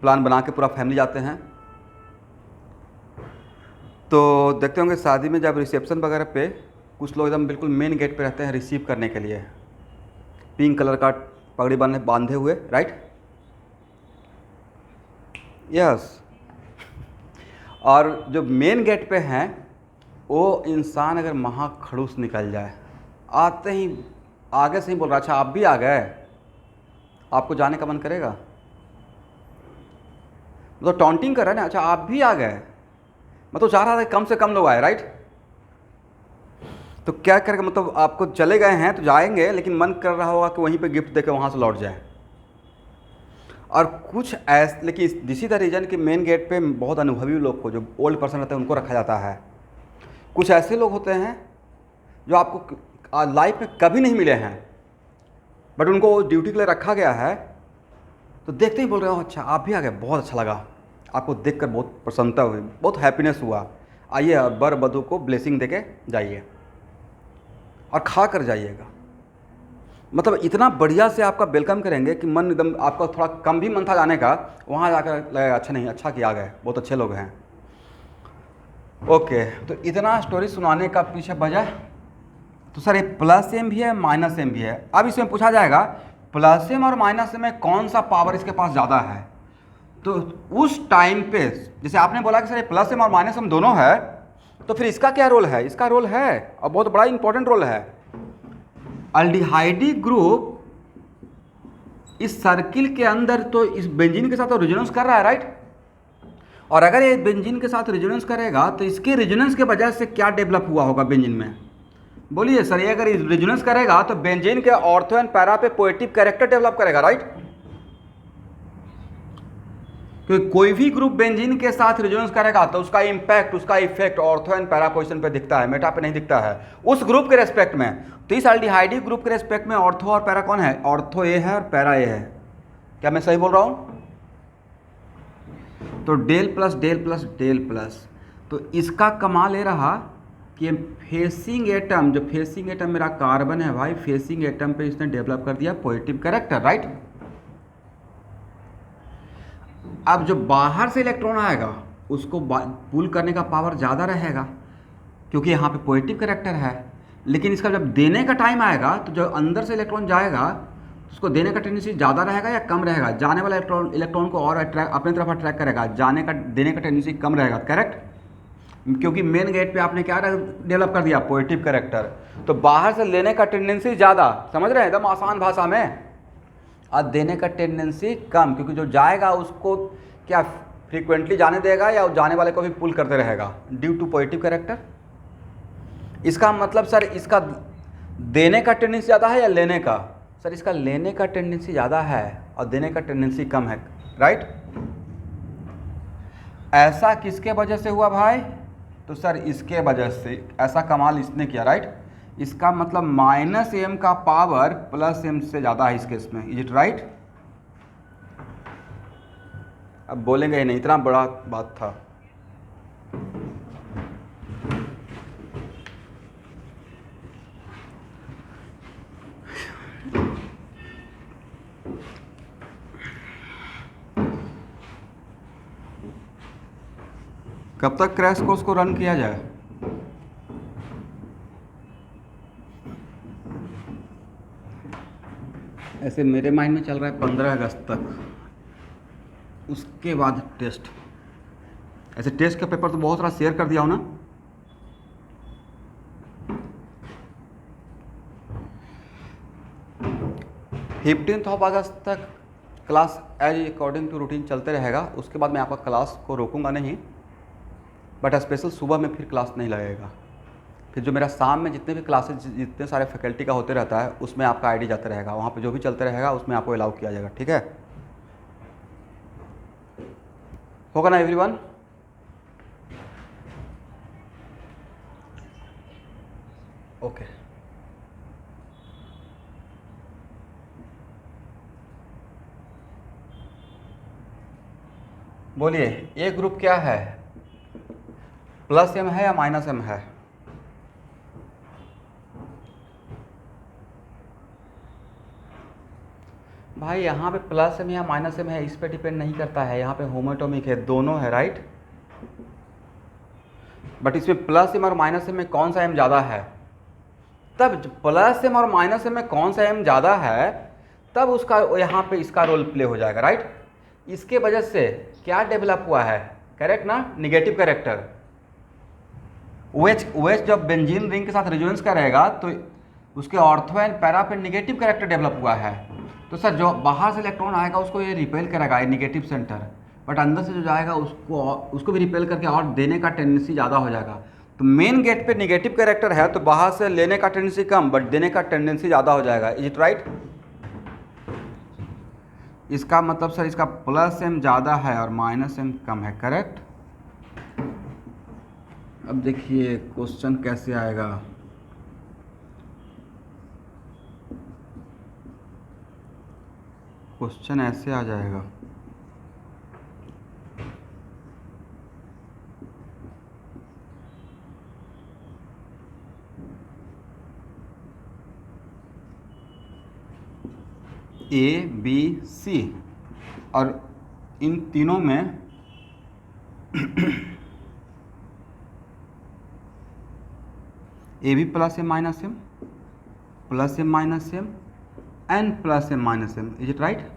प्लान बना के पूरा फैमिली जाते हैं। तो देखते होंगे शादी में जब रिसेप्शन वगैरह पे कुछ लोग एकदम बिल्कुल मेन गेट पे रहते हैं रिसीव करने के लिए, पिंक कलर का पगड़ी बांधे हुए, राइट? यस। और जो मेन गेट पे हैं वो इंसान अगर महा खड़ूस निकल जाए, आते ही आगे से ही बोल रहा, अच्छा आप भी आ गए, आपको जाने का मन करेगा? मतलब टॉन्टिंग कर रहा है ना, अच्छा आप भी आ गए, मतलब चाह रहा था कम से कम लोग आए, राइट? तो क्या करेगा, मतलब आपको चले गए हैं तो जाएंगे, लेकिन मन कर रहा होगा कि वहीं पे गिफ्ट देकर वहाँ से लौट जाए। और कुछ ऐसे, लेकिन दिस इज द रीज़न कि मेन गेट पे बहुत अनुभवी लोग को, जो ओल्ड पर्सन रहते हैं, उनको रखा जाता है। कुछ ऐसे लोग होते हैं जो आपको लाइफ में कभी नहीं मिले हैं, बट उनको ड्यूटी के लिए रखा गया है, तो देखते ही बोल रहे हो अच्छा आप भी आ गए, बहुत अच्छा लगा, आपको देखकर बहुत प्रसन्नता हुई, बहुत हैप्पीनेस हुआ, आइए बर वधू को ब्लेसिंग देके जाइए और खा कर जाइएगा। मतलब इतना बढ़िया से आपका वेलकम करेंगे कि मन एकदम, आपका थोड़ा कम भी मन था जाने का, वहाँ जाकर लगेगा अच्छा नहीं, अच्छा कि आ गए, बहुत अच्छे लोग हैं। ओके, तो इतना स्टोरी सुनाने का पीछे वजह, तो सर ये प्लस एम भी है माइनस एम भी है। अब इसमें पूछा जाएगा प्लस एम और माइनस एम में कौन सा पावर इसके पास ज़्यादा है। तो उस टाइम पे जैसे आपने बोला कि सर ये प्लस एम और माइनस एम दोनों है, तो फिर इसका क्या रोल है? इसका रोल है और बहुत बड़ा इंपॉर्टेंट रोल है। अल्डिहाइडी ग्रुप इस सर्किल के अंदर तो इस बेंजीन के साथ तो रेजोनेंस कर रहा है, राइट? और अगर ये बेंजीन के साथ रेजोनेंस करेगा तो इसके रेजोनेंस के वजह से क्या डेवलप हुआ होगा बेंजीन में? बोलिए सर, ये अगर रेजोनेंस करेगा तो बेंजीन के ऑर्थो एंड पैरा पे पॉजिटिव कैरेक्टर डेवलप करेगा, राइट? क्योंकि कोई भी ग्रुप बेंजीन के साथ रेजोनेंस करेगा तो उसका इंपैक्ट, उसका effect ortho and para position पे दिखता है, मेटा पे नहीं दिखता है उस ग्रुप के रेस्पेक्ट में। तो इस अल्डिहाइडी ग्रुप के रेस्पेक्ट में ऑर्थो और पैरा कौन है? ऑर्थो ए है और पैरा ए है। क्या मैं सही बोल रहा हूँ? तो del plus del plus del plus, तो इसका कमाल ये रहा कि फेसिंग एटम, जो फेसिंग एटम मेरा कार्बन है भाई, फेसिंग एटम पे इसने डेवलप कर दिया पॉजिटिव कैरेक्टर, राइट? अब जो बाहर से इलेक्ट्रॉन आएगा उसको पुल करने का पावर ज़्यादा रहेगा क्योंकि यहाँ पे पॉजिटिव कैरेक्टर है। लेकिन इसका जब देने का टाइम आएगा तो जो अंदर से इलेक्ट्रॉन जाएगा उसको देने का टेंडेंसी ज़्यादा रहेगा या कम रहेगा? जाने वाला इलेक्ट्रॉन को और अट्रैक्ट, अपनी तरफ अट्रैक्ट करेगा, देने का टेंडेंसी कम रहेगा, करेक्ट? क्योंकि मेन गेट पे आपने क्या डेवलप कर दिया? Positive character. तो बाहर से लेने का टेंडेंसी ज़्यादा, समझ रहे हैं एकदम आसान भाषा में, और देने का टेंडेंसी कम, क्योंकि जो जाएगा उसको क्या फ्रीक्वेंटली जाने देगा या जाने वाले को भी पुल करते रहेगा ड्यू टू पॉजिटिव कैरेक्टर। इसका मतलब सर इसका देने का टेंडेंसी ज़्यादा है या लेने का? सर इसका लेने का टेंडेंसी ज़्यादा है और देने का टेंडेंसी कम है, राइट? ऐसा किसके वजह से हुआ भाई? तो सर इसके वजह से, ऐसा कमाल इसने किया, राइट? इसका मतलब माइनस एम का पावर प्लस एम से ज़्यादा है इस केस में, इज इट राइट? अब बोलेंगे नहीं, इतना बड़ा बात था। कब तक क्रैश कोर्स को रन किया जाए? ऐसे मेरे माइंड में चल रहा है 15 अगस्त तक, उसके बाद टेस्ट। ऐसे टेस्ट का पेपर तो बहुत सारा शेयर कर दिया हो ना, 15 अगस्त तक class as according to routine चलते रहेगा। उसके बाद मैं आपका क्लास को रोकूंगा नहीं, बट स्पेशल सुबह में फिर क्लास नहीं लगेगा। फिर जो मेरा शाम में जितने भी क्लासेज जितने सारे फैकल्टी का होते रहता है उसमें आपका आईडी जाता रहेगा, वहाँ पे जो भी चलते रहेगा उसमें आपको अलाउ किया जाएगा। ठीक है, होगा ना एवरीवन? ओके, बोलिए ये ग्रुप क्या है, प्लस एम है या माइनस एम है? भाई यहाँ पे प्लस एम या माइनस एम है इस पे डिपेंड नहीं करता है, यहाँ पे होमोटोमिक है, दोनों है, राइट। बट इसमें प्लस एम और माइनस एम में कौन सा एम ज़्यादा है, तब प्लस एम और माइनस एम में कौन सा एम ज़्यादा है तब उसका यहाँ पे इसका रोल प्ले हो जाएगा, राइट। इसके वजह से क्या डेवलप हुआ है, करेक्ट ना, निगेटिव कैरेक्टर। OH जब बेंजीन रिंग के साथ रेजोनेंस करेगा तो उसके ऑर्थो एंड पैरा पे निगेटिव कैरेक्टर डेवलप हुआ है। तो सर जो बाहर से इलेक्ट्रॉन आएगा उसको ये रिपेल करेगा, ये निगेटिव सेंटर, बट अंदर से जो जाएगा उसको भी रिपेल करके और देने का टेंडेंसी ज़्यादा हो जाएगा। तो मेन गेट पे निगेटिव कैरेक्टर है तो बाहर से लेने का टेंडेंसी कम बट देने का टेंडेंसी ज़्यादा हो जाएगा। Is it right? इसका मतलब सर इसका प्लस एम ज़्यादा है और माइनस एम कम है, करेक्ट। अब देखिए क्वेश्चन कैसे आएगा, क्वेश्चन ऐसे आ जाएगा, ABC और इन तीनों में AB plus M minus M, plus M minus M and plus M minus M, is it right.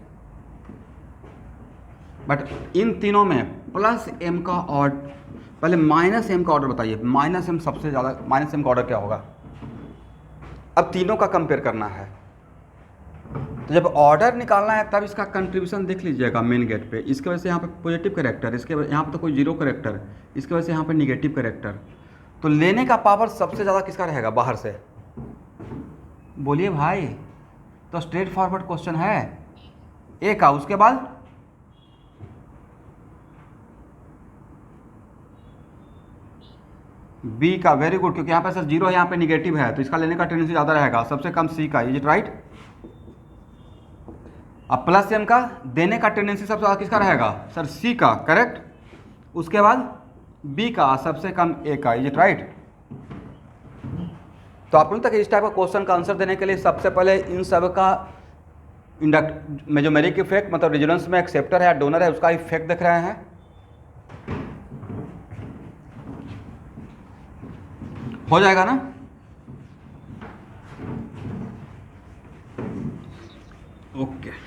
But इन तीनों में प्लस एम का ऑर्डर, पहले माइनस एम का ऑर्डर बताइए, माइनस एम सबसे ज़्यादा, माइनस एम का ऑर्डर क्या होगा। अब तीनों का कंपेयर करना है तो जब ऑर्डर निकालना है तब इसका कंट्रीब्यूशन देख लीजिएगा मेन गेट पे। इसके वजह से यहाँ पे पॉजिटिव कैरेक्टर, इसके यहाँ पे तो कोई जीरो कैरेक्टर, इसके वजह से यहाँ पे निगेटिव कैरेक्टर। तो लेने का पावर सबसे ज़्यादा किसका रहेगा बाहर से, बोलिए भाई। तो स्ट्रेट फॉरवर्ड क्वेश्चन है ए का, उसके बाद बी का, वेरी गुड, क्योंकि यहाँ पे सर जीरो है, यहाँ पे निगेटिव है तो इसका लेने का टेंडेंसी ज़्यादा रहेगा, सबसे कम सी का, इज इट राइट। अब प्लस एम का देने का टेंडेंसी सबसे ज़्यादा किसका रहेगा सर, सी का, करेक्ट। उसके बाद बी का, सबसे कम ए का, इज इट राइट। तो आप लोग तक इस टाइप का क्वेश्चन का आंसर देने के लिए सबसे पहले इन सब का मेजोमेरिक इफेक्ट, मतलब रेजोनेंस में एक्सेप्टर है या डोनर है उसका इफेक्ट देख रहे हैं। हो जाएगा ना, ओके।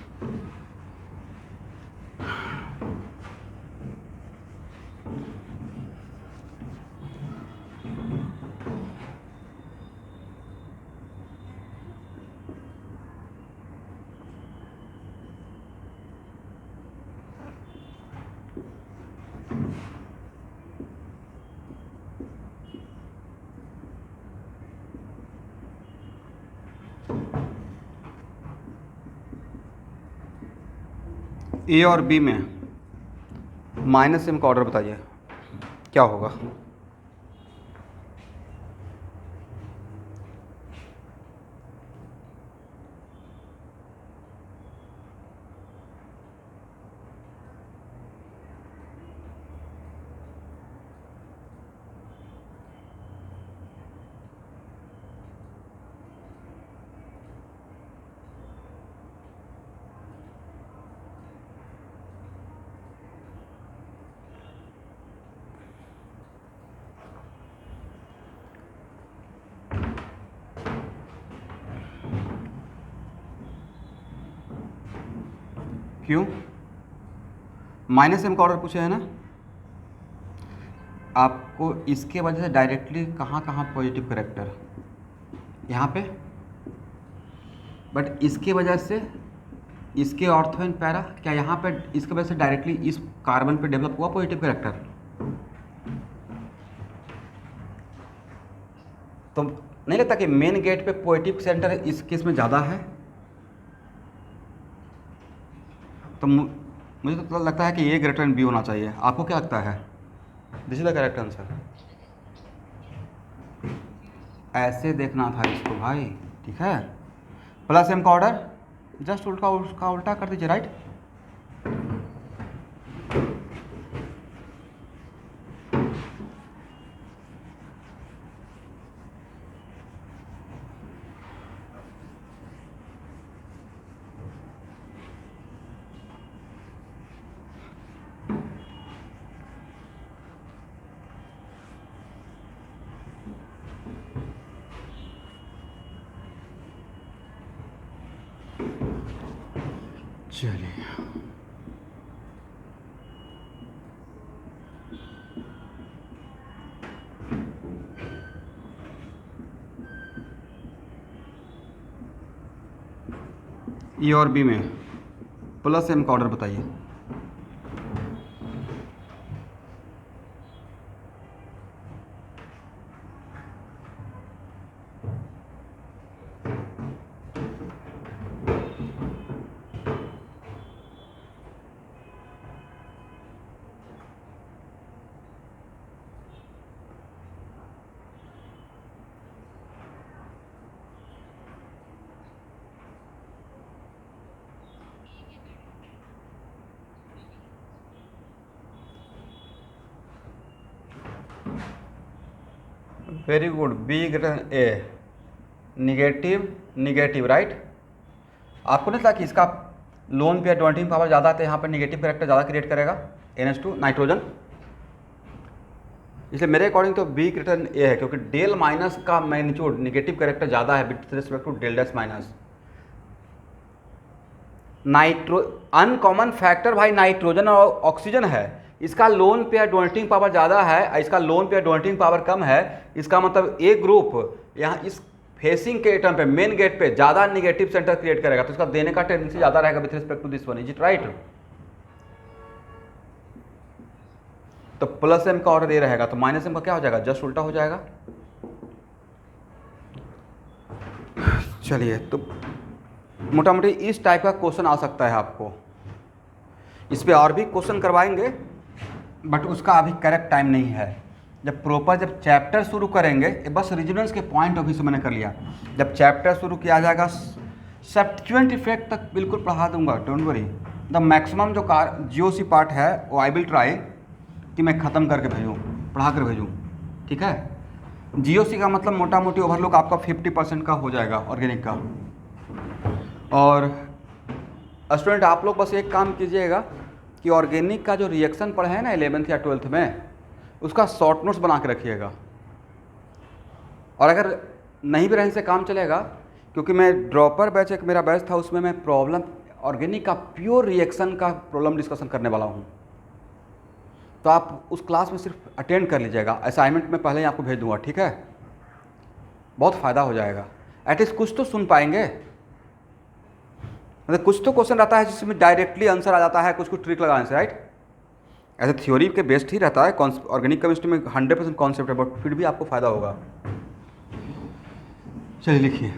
ए और बी में माइनस एम का ऑर्डर बताइए क्या होगा। क्यों, माइनस एम का ऑर्डर पूछे है ना आपको, इसके वजह से डायरेक्टली कहाँ कहाँ पॉजिटिव कैरेक्टर यहाँ पे, बट इसके वजह से इसके ऑर्थो इन पैरा, क्या यहाँ पे इसके वजह से डायरेक्टली इस कार्बन पे डेवलप हुआ पॉजिटिव कैरेक्टर? तो नहीं लगता कि मेन गेट पे पॉजिटिव सेंटर इस केस में ज़्यादा है? तो मुझे तो लगता है कि ए ग्रेटर देन बी होना चाहिए। आपको क्या लगता है? This is the correct answer. ऐसे देखना था इसको भाई, ठीक है। प्लस एम का ऑर्डर जस्ट उल्टा उसका उल्टा कर दीजिए, राइट। चलिए ई और बी में प्लस एम का ऑर्डर बताइए। Very good, be greater A, negative negative, right. आपको नहीं लगता कि इसका लोन पे डोनेटिंग पावर ज़्यादा है तो यहाँ पर निगेटिव कैरेक्टर ज़्यादा क्रिएट करेगा NH2 नाइट्रोजन? इसलिए मेरे अकॉर्डिंग तो बी ग्रेटर ए है, क्योंकि डेल माइनस का मैग्नीट्यूड निगेटिव कैरेक्टर ज़्यादा है with respect to del dash minus. Nitro uncommon factor भाई नाइट्रोजन और ऑक्सीजन है, इसका लोन पेयर डोनेटिंग पावर ज़्यादा है, इसका लोन पेयर डोनेटिंग पावर कम है। इसका मतलब ए ग्रुप यहाँ इस फेसिंग के एटम पे मेन गेट पे ज़्यादा निगेटिव सेंटर क्रिएट करेगा, तो इसका देने का टेंडेंसी ज़्यादा रहेगा with respect to this one. Is it right? तो प्लस एम का ऑर्डर ए रहेगा, तो माइनस एम का क्या हो जाएगा? जस्ट उल्टा हो जाएगा। चलिए, तो मोटा मोटी इस टाइप का क्वेश्चन आ सकता है आपको। इस पे और भी क्वेश्चन करवाएंगे, बट उसका अभी करेक्ट टाइम नहीं है। जब चैप्टर शुरू करेंगे, बस रेजोनेंस के पॉइंट ऑफ व्यू से मैंने कर लिया। जब चैप्टर शुरू किया जाएगा सब्स्टिट्यूएंट इफेक्ट तक बिल्कुल पढ़ा दूंगा, डोंट वरी। द मैक्सिमम जो GOC पार्ट है वो आई विल ट्राई कि मैं ख़त्म करके भेजूँ, पढ़ा कर भेजूँ, ठीक है। GOC का मतलब मोटा मोटी ओवरलुक आपका 50% का हो जाएगा ऑर्गेनिक का। और स्टूडेंट आप लोग बस एक काम कीजिएगा कि ऑर्गेनिक का जो रिएक्शन पढ़े हैं ना 11th या 12th में, उसका शॉर्ट नोट्स बना के रखिएगा। और अगर नहीं भी रहने से काम चलेगा, क्योंकि मैं ड्रॉपर बैच एक मेरा बैच था, उसमें मैं प्रॉब्लम ऑर्गेनिक का प्योर रिएक्शन का प्रॉब्लम डिस्कशन करने वाला हूँ। तो आप उस क्लास में सिर्फ अटेंड कर लीजिएगा, असाइनमेंट में पहले ही आपको भेज दूंगा, ठीक है। बहुत फ़ायदा हो जाएगा, एटलीस्ट कुछ तो सुन पाएंगे। मतलब कुछ तो क्वेश्चन रहता है जिसमें डायरेक्टली आंसर आ जाता है कुछ ट्रिक लगाने से, राइट। ऐसे थ्योरी के बेस्ड ही रहता है, ऑर्गेनिक केमिस्ट्री में 100% कॉन्सेप्ट है, बट फिर भी आपको फ़ायदा होगा। चलिए लिखिए,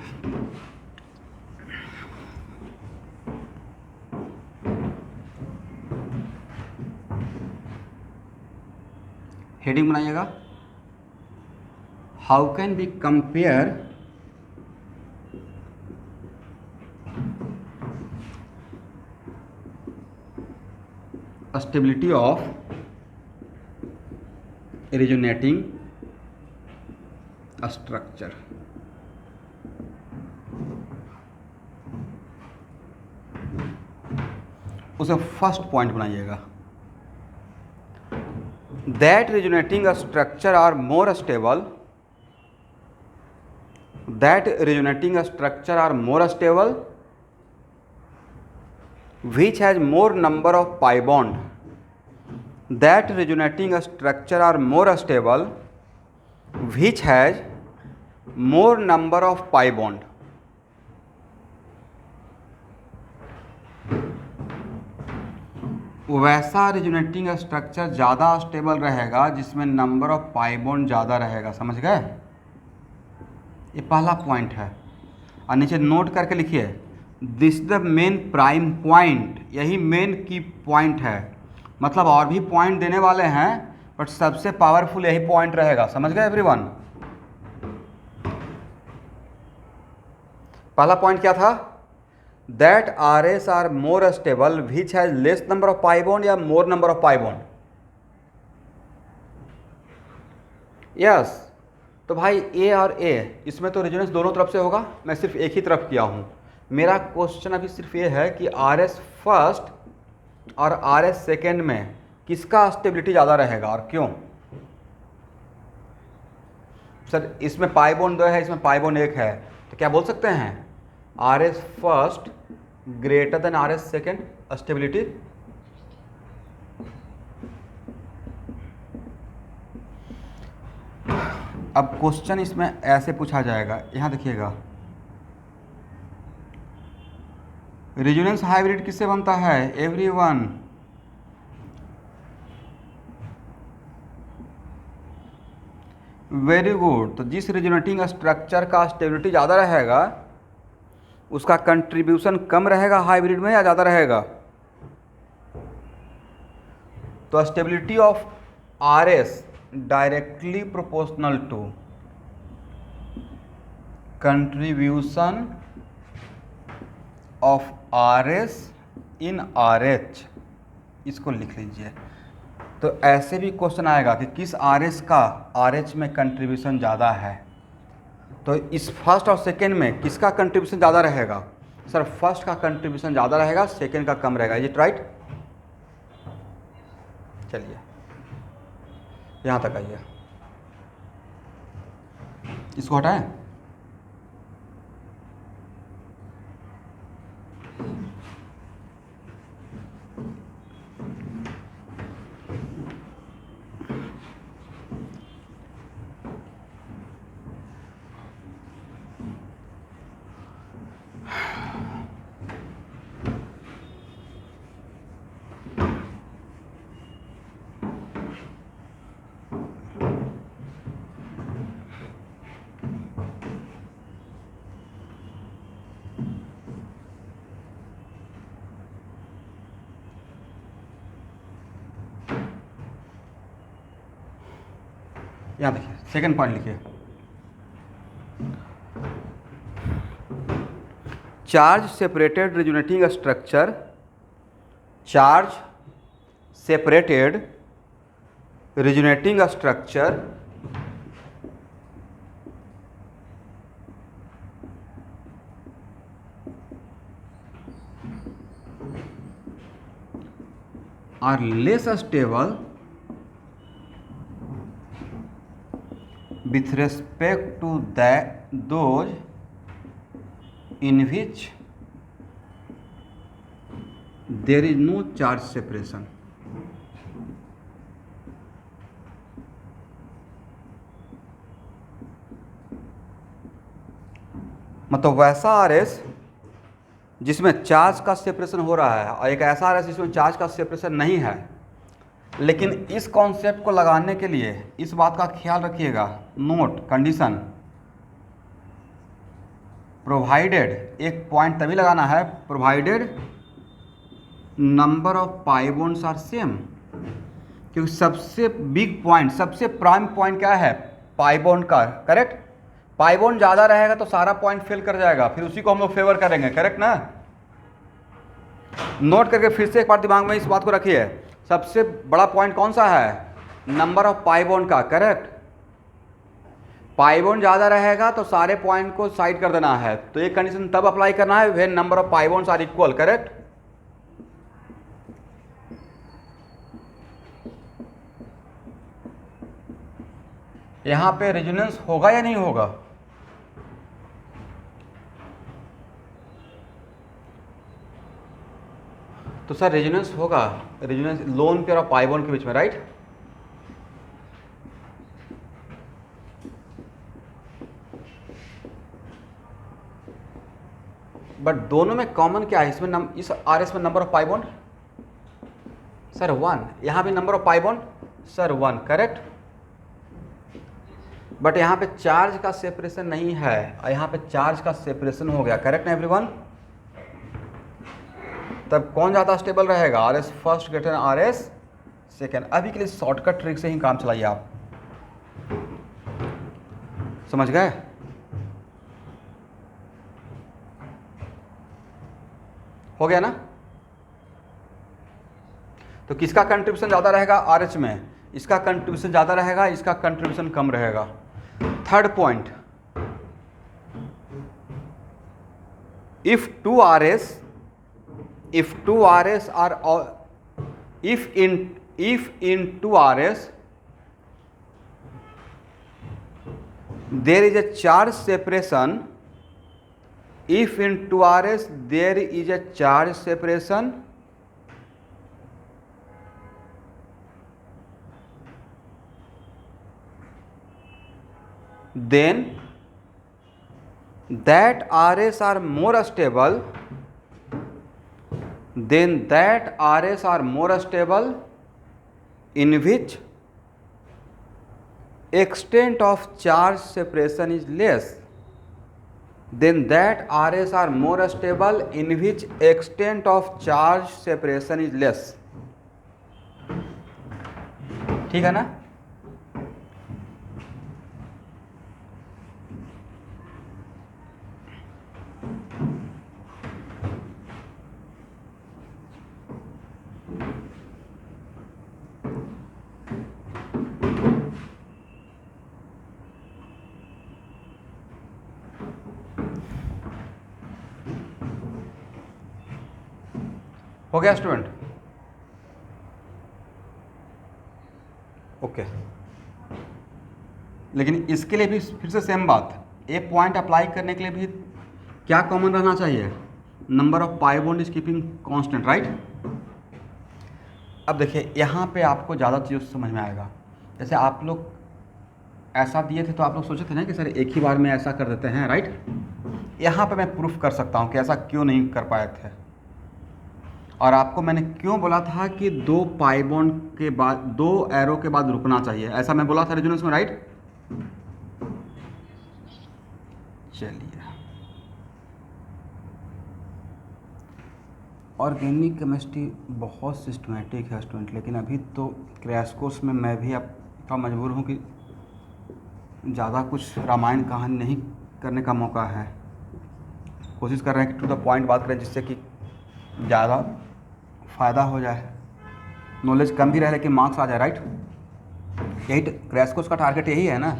हेडिंग बनाइएगा, how can be compare stability of resonating structure. उसे फर्स्ट पॉइंट बनाइएगा, that resonating structure are more stable, that resonating structure are more stable which has more number of pi bond, that resonating structure are more stable which has more number of pi bond। वैसा resonating structure ज़्यादा stable रहेगा जिसमें number of pi bond ज़्यादा रहेगा। समझ गए? ये पहला पॉइंट है। और नीचे नोट करके लिखिए, this the main prime point, यही मेन की पॉइंट है। मतलब और भी पॉइंट देने वाले हैं बट सबसे पावरफुल यही पॉइंट रहेगा। समझ गए एवरीवन? पहला पॉइंट क्या था? That R S R more stable which has less number of pi bond या more number of pi bond. Yes. तो भाई ए और ए, इसमें तो रेजोनेंस दोनों तरफ से होगा, मैं सिर्फ एक ही तरफ किया हूँ। मेरा क्वेश्चन अभी सिर्फ ये है कि आर एस फर्स्ट और आर एस सेकेंड में किसका स्टेबिलिटी ज़्यादा रहेगा और क्यों? सर इसमें पाई बॉन्ड 2 है, इसमें पाई बॉन्ड 1 है, तो क्या बोल सकते हैं R S first greater than R S second stability? अब क्वेश्चन इसमें ऐसे पूछा जाएगा, यहाँ देखिएगा, रेजोनेंस हाइब्रिड किससे बनता है एवरीवन? Very good. तो जिस रेजोनेटिंग स्ट्रक्चर का स्टेबिलिटी ज़्यादा रहेगा उसका कंट्रीब्यूशन कम रहेगा हाइब्रिड में या ज़्यादा रहेगा? तो stability of R S directly proportional to contribution of R S in R H. इसको लिख लीजिए। तो ऐसे भी क्वेश्चन आएगा कि किस आर एस का आर एच में कंट्रीब्यूशन ज़्यादा है। तो इस फर्स्ट और सेकेंड में किसका कंट्रीब्यूशन ज़्यादा रहेगा? सर फर्स्ट का कंट्रीब्यूशन ज़्यादा रहेगा, सेकेंड का कम रहेगा। Is it right? चलिए यहाँ तक आइए, इसको हटाएं। यहाँ देखिए, सेकेंड पॉइंट लिखिए, charge separated resonating structure, charge separated resonating structure are less stable with respect to those in which there is no charge separation. मतलब वैसा आर एस जिसमें चार्ज का सेपरेशन हो रहा है और एक ऐसा आर एस जिसमें चार्ज का सेपरेशन नहीं है। लेकिन इस कॉन्सेप्ट को लगाने के लिए इस बात का ख्याल रखिएगा, नोट कंडीशन, प्रोवाइडेड, एक पॉइंट तभी लगाना है, provided number of pi bonds are same. क्योंकि सबसे बिग पॉइंट, सबसे प्राइम पॉइंट क्या है? पाई बॉन्ड का। करेक्ट? पाई बॉन्ड ज़्यादा रहेगा तो सारा पॉइंट फेल कर जाएगा, फिर उसी को हम लोग फेवर करेंगे। करेक्ट ना? नोट करके फिर से एक बार दिमाग में इस बात को रखिए, सबसे बड़ा पॉइंट कौन सा है? नंबर ऑफ पाई बॉन्ड का। करेक्ट? पाई बॉन्ड ज़्यादा रहेगा तो सारे पॉइंट को साइड कर देना है। तो ये कंडीशन तब अप्लाई करना है when number of pi bonds are equal. Correct? यहां पे रेजोनेंस होगा या नहीं होगा? तो सर रेजोनेंस होगा, रेजोनेंस लोन पेयर और पाई बॉन्ड के बीच में, राइट? बट दोनों में कॉमन क्या है? इसमें इस आर एस में number of pi bond, sir 1, यहाँ भी number of pi bond sir 1, correct. But यहाँ पे चार्ज का सेपरेशन नहीं है और यहाँ पे चार्ज का सेपरेशन हो गया, करेक्ट ना एवरीवन। तब कौन ज़्यादा स्टेबल रहेगा, R S first greater than R S second. अभी के लिए शॉर्टकट ट्रिक से ही काम चलाइए आप, समझ गए। हो गया ना। तो किसका कंट्रीब्यूशन ज़्यादा रहेगा आर एच में, इसका कंट्रीब्यूशन ज़्यादा रहेगा, इसका कंट्रीब्यूशन कम रहेगा। Third point, if two are S are if in 2 RS there is a charge separation, if in 2 RS there is a charge separation, then that RS are more stable, in which extent of charge separation is less, then that RS are more stable in which extent of charge separation is less। ठीक है ना। हो गया student, okay. लेकिन इसके लिए भी फिर से सेम बात, ए पॉइंट अप्लाई करने के लिए भी क्या कॉमन रहना चाहिए, number of pi bond is keeping constant, right. अब देखिए यहाँ पे आपको ज़्यादा चीज़ समझ में आएगा। जैसे आप लोग ऐसा दिए थे तो आप लोग सोचे थे ना कि सर एक ही बार में ऐसा कर देते हैं, राइट। यहाँ पे मैं प्रूफ कर सकता हूँ कि ऐसा क्यों नहीं कर पाए थे, और आपको मैंने क्यों बोला था कि 2 पाई बॉन्ड के बाद 2 एरो के बाद रुकना चाहिए, ऐसा मैं बोला था रेजोनेंस में, राइट। चलिए, ऑर्गेनिक केमिस्ट्री बहुत सिस्टमेटिक है स्टूडेंट, लेकिन अभी तो क्रैश कोर्स में मैं भी आपका मजबूर हूँ कि ज़्यादा कुछ रामायण कहानी नहीं करने का मौका है। कोशिश कर रहे हैं कि टू द पॉइंट बात करें जिससे कि ज़्यादा फ़ायदा हो जाए, नॉलेज कम भी रहे लेकिन मार्क्स आ जाए, राइट। यही क्रैश कोर्स का टारगेट यही है ना,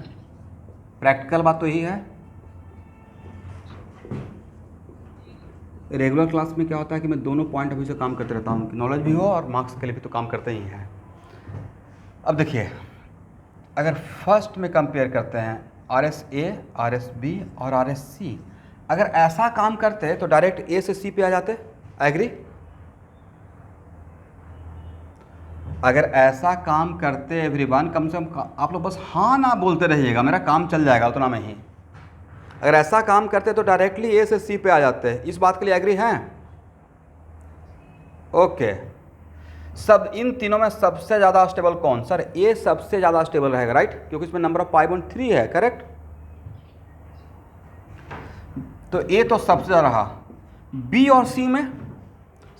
प्रैक्टिकल बात तो यही है। रेगुलर क्लास में क्या होता है कि मैं दोनों पॉइंट अभी से काम करते रहता हूँ कि नॉलेज भी हो और मार्क्स के लिए भी तो काम करते ही हैं। अब देखिए, अगर फर्स्ट में कंपेयर करते हैं RS-A, RS-B और RS-C, अगर ऐसा काम करते तो डायरेक्ट A से C पे आ जाते, एग्री। अगर ऐसा काम करते एवरीवन, कम से कम आप लोग बस हाँ ना बोलते रहिएगा, मेरा काम चल जाएगा उतना में ही। अगर ऐसा काम करते तो डायरेक्टली A से C पे आ जाते हैं, इस बात के लिए एग्री हैं, ओके। सब इन तीनों में सबसे ज़्यादा स्टेबल कौन, सर A सबसे ज़्यादा स्टेबल रहेगा, राइट, क्योंकि इसमें नंबर ऑफ पाई बॉन्ड 3 है, करेक्ट। तो A तो सबसे ज़्यादा रहा। B और C में,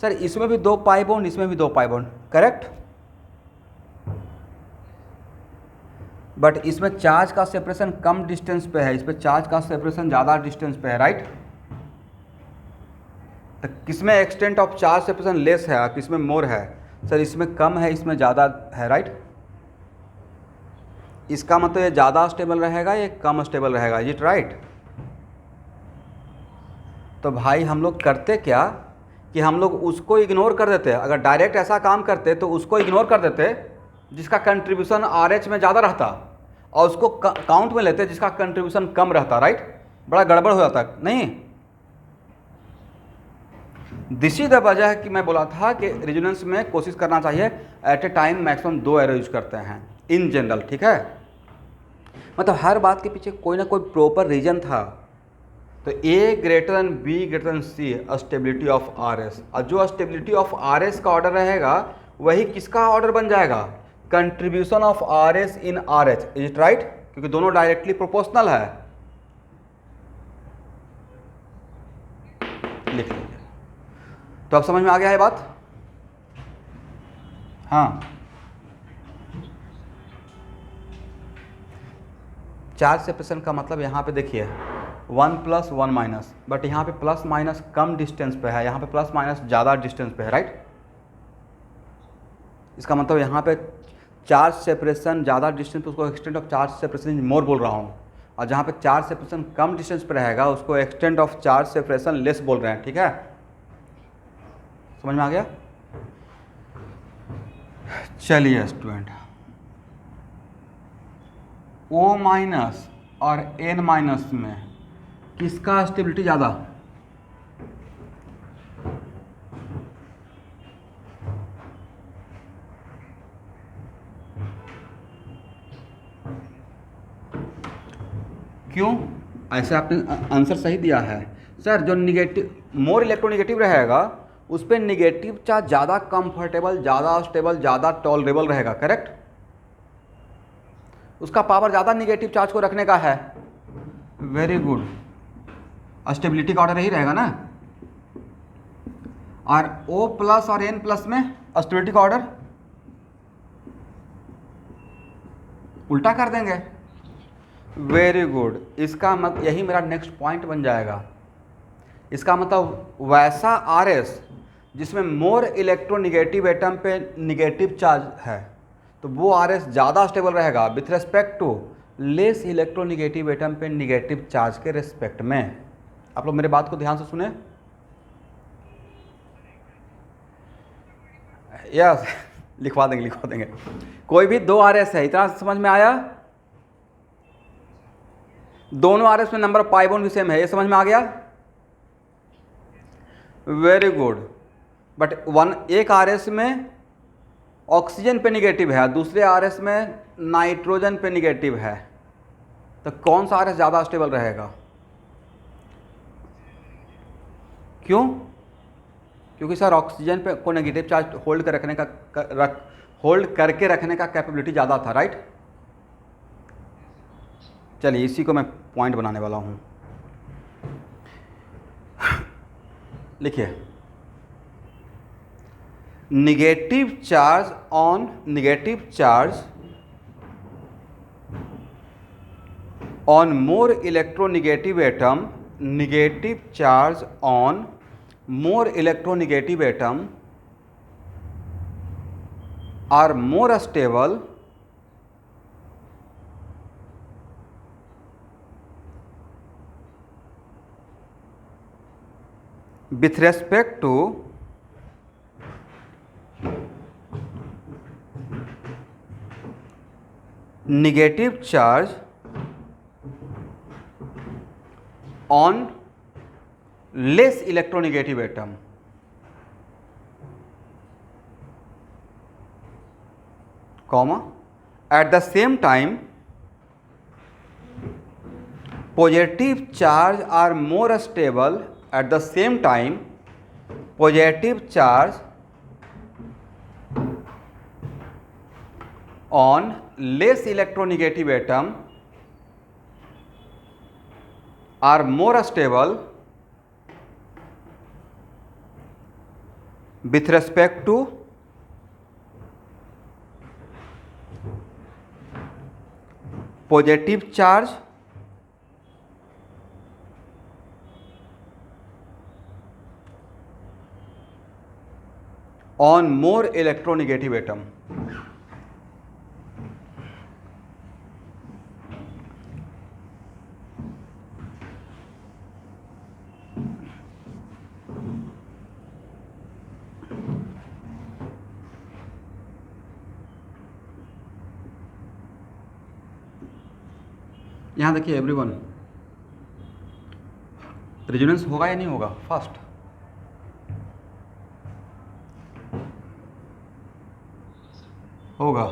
सर इसमें भी 2 पाई बॉन्ड, इसमें भी 2 पाई बॉन्ड, करेक्ट। बट इसमें चार्ज का सेपरेशन कम डिस्टेंस पे है, इस पे चार्ज का सेपरेशन ज़्यादा डिस्टेंस पे है, राइट। तो किसमें extent of charge separation less है, किसमें मोर है, सर इसमें कम है, इसमें ज़्यादा है, राइट। इसका मतलब ये ज़्यादा स्टेबल रहेगा, ये कम स्टेबल रहेगा, इट राइट। तो भाई हम लोग करते क्या कि हम लोग उसको इग्नोर कर देते। अगर डायरेक्ट ऐसा काम करते तो उसको इग्नोर कर देते जिसका कंट्रीब्यूशन RH में ज़्यादा रहता, और उसको काउंट में लेते जिसका कंट्रीब्यूशन कम रहता, राइट। बड़ा गड़बड़ हो जाता नहीं। दिस इज द वजह कि मैं बोला था कि रेजोनेंस में कोशिश करना चाहिए at a time maximum 2 arrow use करते हैं इन जनरल, ठीक है। मतलब हर बात के पीछे कोई ना कोई प्रॉपर रीजन था। तो A greater than B greater than C stability of RS, और जो स्टेबिलिटी ऑफ RS का ऑर्डर रहेगा वही किसका ऑर्डर बन जाएगा, contribution of R S in R H, is it right, क्योंकि दोनों डायरेक्टली प्रोपोर्शनल है। लिख लीजिए। तो अब समझ में आ गया है बात। हाँ, चार्ज सेपरेशन का मतलब यहाँ पे देखिए 1 + 1 माइनस, बट यहाँ पे प्लस माइनस कम डिस्टेंस पे है, यहाँ पे प्लस माइनस ज़्यादा डिस्टेंस पे है, राइट। इसका मतलब यहाँ पे चार्ज सेपरेशन ज़्यादा डिस्टेंस पे, उसको एक्सटेंट ऑफ चार्ज सेपरेशन मोर बोल रहा हूँ, और जहाँ पे चार्ज सेपरेशन कम डिस्टेंस पे रहेगा उसको extent of charge separation less बोल रहे हैं, ठीक है। समझ में आ गया। चलिए स्टूडेंट, O माइनस और N माइनस में किसका स्टेबिलिटी ज़्यादा, क्यों? ऐसे आपने आंसर सही दिया है सर, जो निगेटिव मोर इलेक्ट्रोनिगेटिव रहेगा उस पर निगेटिव चार्ज ज़्यादा कंफर्टेबल, ज़्यादा स्टेबल, ज़्यादा टॉलरेबल रहेगा, करेक्ट। उसका पावर ज़्यादा निगेटिव चार्ज को रखने का है। वेरी गुड, स्टेबिलिटी का ऑर्डर यही रहेगा ना। और O प्लस और N प्लस में स्टेबिलिटी का ऑर्डर उल्टा कर देंगे। वेरी गुड, इसका मतलब यही मेरा नेक्स्ट पॉइंट बन जाएगा। इसका मतलब वैसा आर एस जिसमें मोर इलेक्ट्रोनिगेटिव एटम पे निगेटिव चार्ज है, तो वो आर एस ज़्यादा स्टेबल रहेगा with respect to less electronegative atom पे निगेटिव चार्ज के रेस्पेक्ट में। आप लोग मेरे बात को ध्यान से सुने। यस लिखवा देंगे। कोई भी दो आर एस है, इतना समझ में आया। दोनों आर एस में नंबर ऑफ पाई बॉन्ड भी सेम है, ये समझ में आ गया। वेरी गुड, बट एक आर एस में ऑक्सीजन पे निगेटिव है, दूसरे आर एस में नाइट्रोजन पे निगेटिव है, तो कौन सा आर एस ज़्यादा स्टेबल रहेगा? क्यों? क्योंकि सर ऑक्सीजन पे को नेगेटिव चार्ज होल्ड करके रखने का कैपेबिलिटी ज़्यादा था, राइट। चलिए इसी को मैं पॉइंट बनाने वाला हूँ। लिखिए, negative charge on more electronegative atom, negative charge on more electronegative atom are more stable with respect to negative charge on less electronegative atom, comma, at the same time positive charge are more stable, at the same time positive charge on less electronegative atom are more stable with respect to positive charge on more electronegative atom. यहाँ देखिए everyone, resonance होगा या नहीं होगा? First होगा।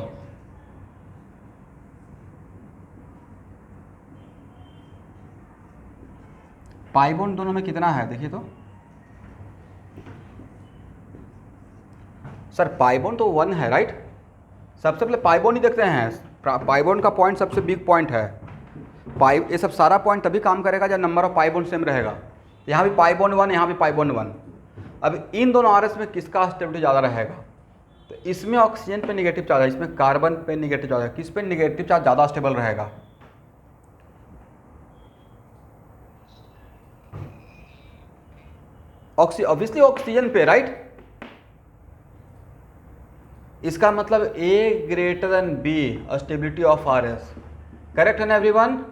Pi bond दोनों में कितना है देखिए तो। सर पाई बॉन्ड तो 1 है राइट, सबसे पहले पाई बॉन्ड ही देखते हैं। पाई बॉन्ड का पॉइंट सबसे बिग पॉइंट है। पाई ये सब सारा पॉइंट तभी काम करेगा जब number of pi bond same रहेगा। यहाँ भी पाई बॉन्ड 1, यहाँ भी पाई बॉन्ड 1। अब इन दोनों RS में किसका स्टेबिलिटी ज़्यादा रहेगा? तो इसमें ऑक्सीजन पे निगेटिव चार्ज है, इसमें कार्बन पे निगेटिव चार्ज है। किस पे निगेटिव चार्ज ज़्यादा स्टेबल रहेगा? ऑब्वियसली ऑक्सीजन पे राइट। इसका मतलब A greater than B stability of RS। Correct है ना एवरीवन?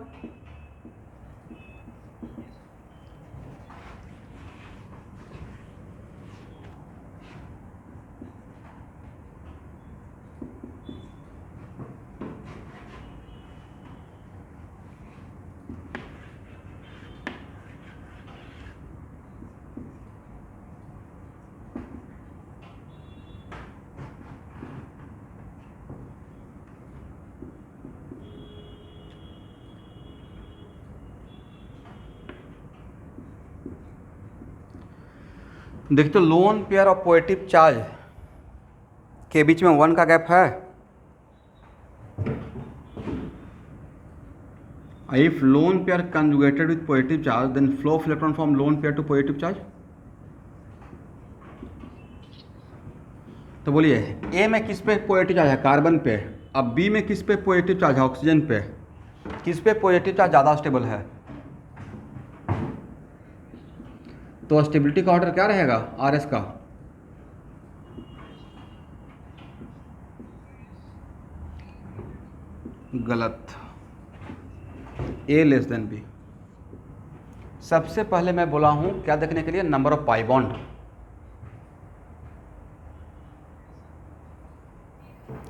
देखिए तो lone pair of positive charge के बीच में 1 का गैप है। If lone pair conjugated with positive charge then flow of electron from lone pair to positive charge. तो बोलिए ए में किस पे पॉजिटिव चार्ज है? कार्बन पे। अब बी में किस पे पॉजिटिव चार्ज है? ऑक्सीजन पे। किस पे पॉजिटिव चार्ज ज़्यादा स्टेबल है? तो स्टेबिलिटी का ऑर्डर क्या रहेगा RS का? गलत, A लेस देन B। सबसे पहले मैं बोला हूं क्या देखने के लिए? Number of pi bond.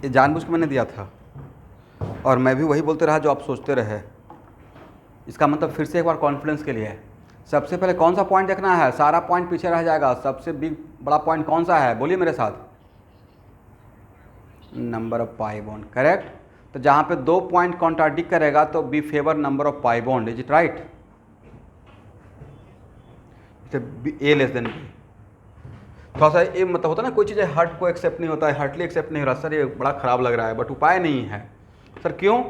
ये जानबूझ के मैंने दिया था और मैं भी वही बोलते रहा जो आप सोचते रहे। इसका मतलब फिर से एक बार कॉन्फिडेंस के लिए है। सबसे पहले कौन सा पॉइंट देखना है? सारा पॉइंट पीछे रह जाएगा। सबसे बिग बड़ा पॉइंट कौन सा है? बोलिए मेरे साथ। Number of pi bond. Correct. तो जहाँ पे 2 पॉइंट कॉन्ट्राडिक्ट करेगा तो B favour number of pi bond. Is it right? A less than B. थोड़ा सा ये मतलब होता है ना, कोई चीज़ें हार्ट को एक्सेप्ट नहीं होता है, हार्टली एक्सेप्ट नहीं हो रहा। सर ये बड़ा ख़राब लग रहा है बट उपाय नहीं है। सर क्यों?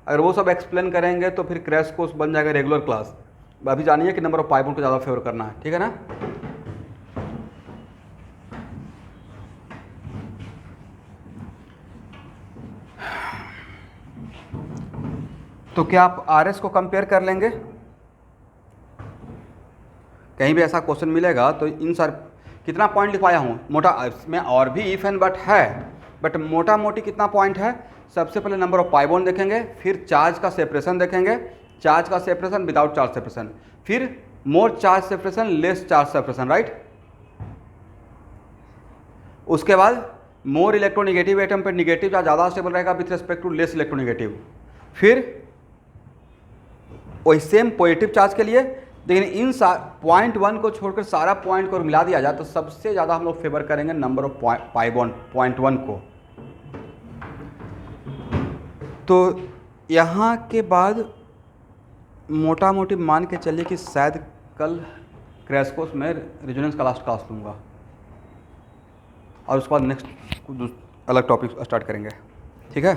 अगर वो सब एक्सप्लेन करेंगे तो फिर क्रैश कोर्स बन जाएगा रेगुलर क्लास। अभी जानिए कि नंबर ऑफ पाई बॉन्ड को ज़्यादा फेवर करना है, ठीक है ना? तो क्या आप RS को कंपेयर कर लेंगे? कहीं भी ऐसा क्वेश्चन मिलेगा तो इन सर कितना पॉइंट लिखवाया हूँ मोटा, इसमें और भी इफ एंड बट है, बट मोटा मोटी कितना पॉइंट है? सबसे पहले नंबर ऑफ पाई बॉन्ड देखेंगे, फिर चार्ज का सेपरेशन देखेंगे, चार्ज का सेपरेशन विदाउट चार्ज सेपरेशन, फिर more charge separation less charge separation, right? उसके बाद मोर इलेक्ट्रोनेगेटिव एटम पर निगेटिव चार्ज ज़्यादा स्टेबल रहेगा with respect to less electronegative. फिर वही सेम पॉजिटिव चार्ज के लिए, लेकिन इन पॉइंट 1 को छोड़कर सारा पॉइंट को मिला दिया जाए तो सबसे ज़्यादा हम लोग फेवर करेंगे number of pi bond point 1 को। तो यहाँ के बाद मोटा मोटी मान के चलिए कि शायद कल क्रैश कोर्स में रेजोनेंस का लास्ट क्लास लूँगा और उसके बाद नेक्स्ट कुछ अलग टॉपिक स्टार्ट करेंगे, ठीक है?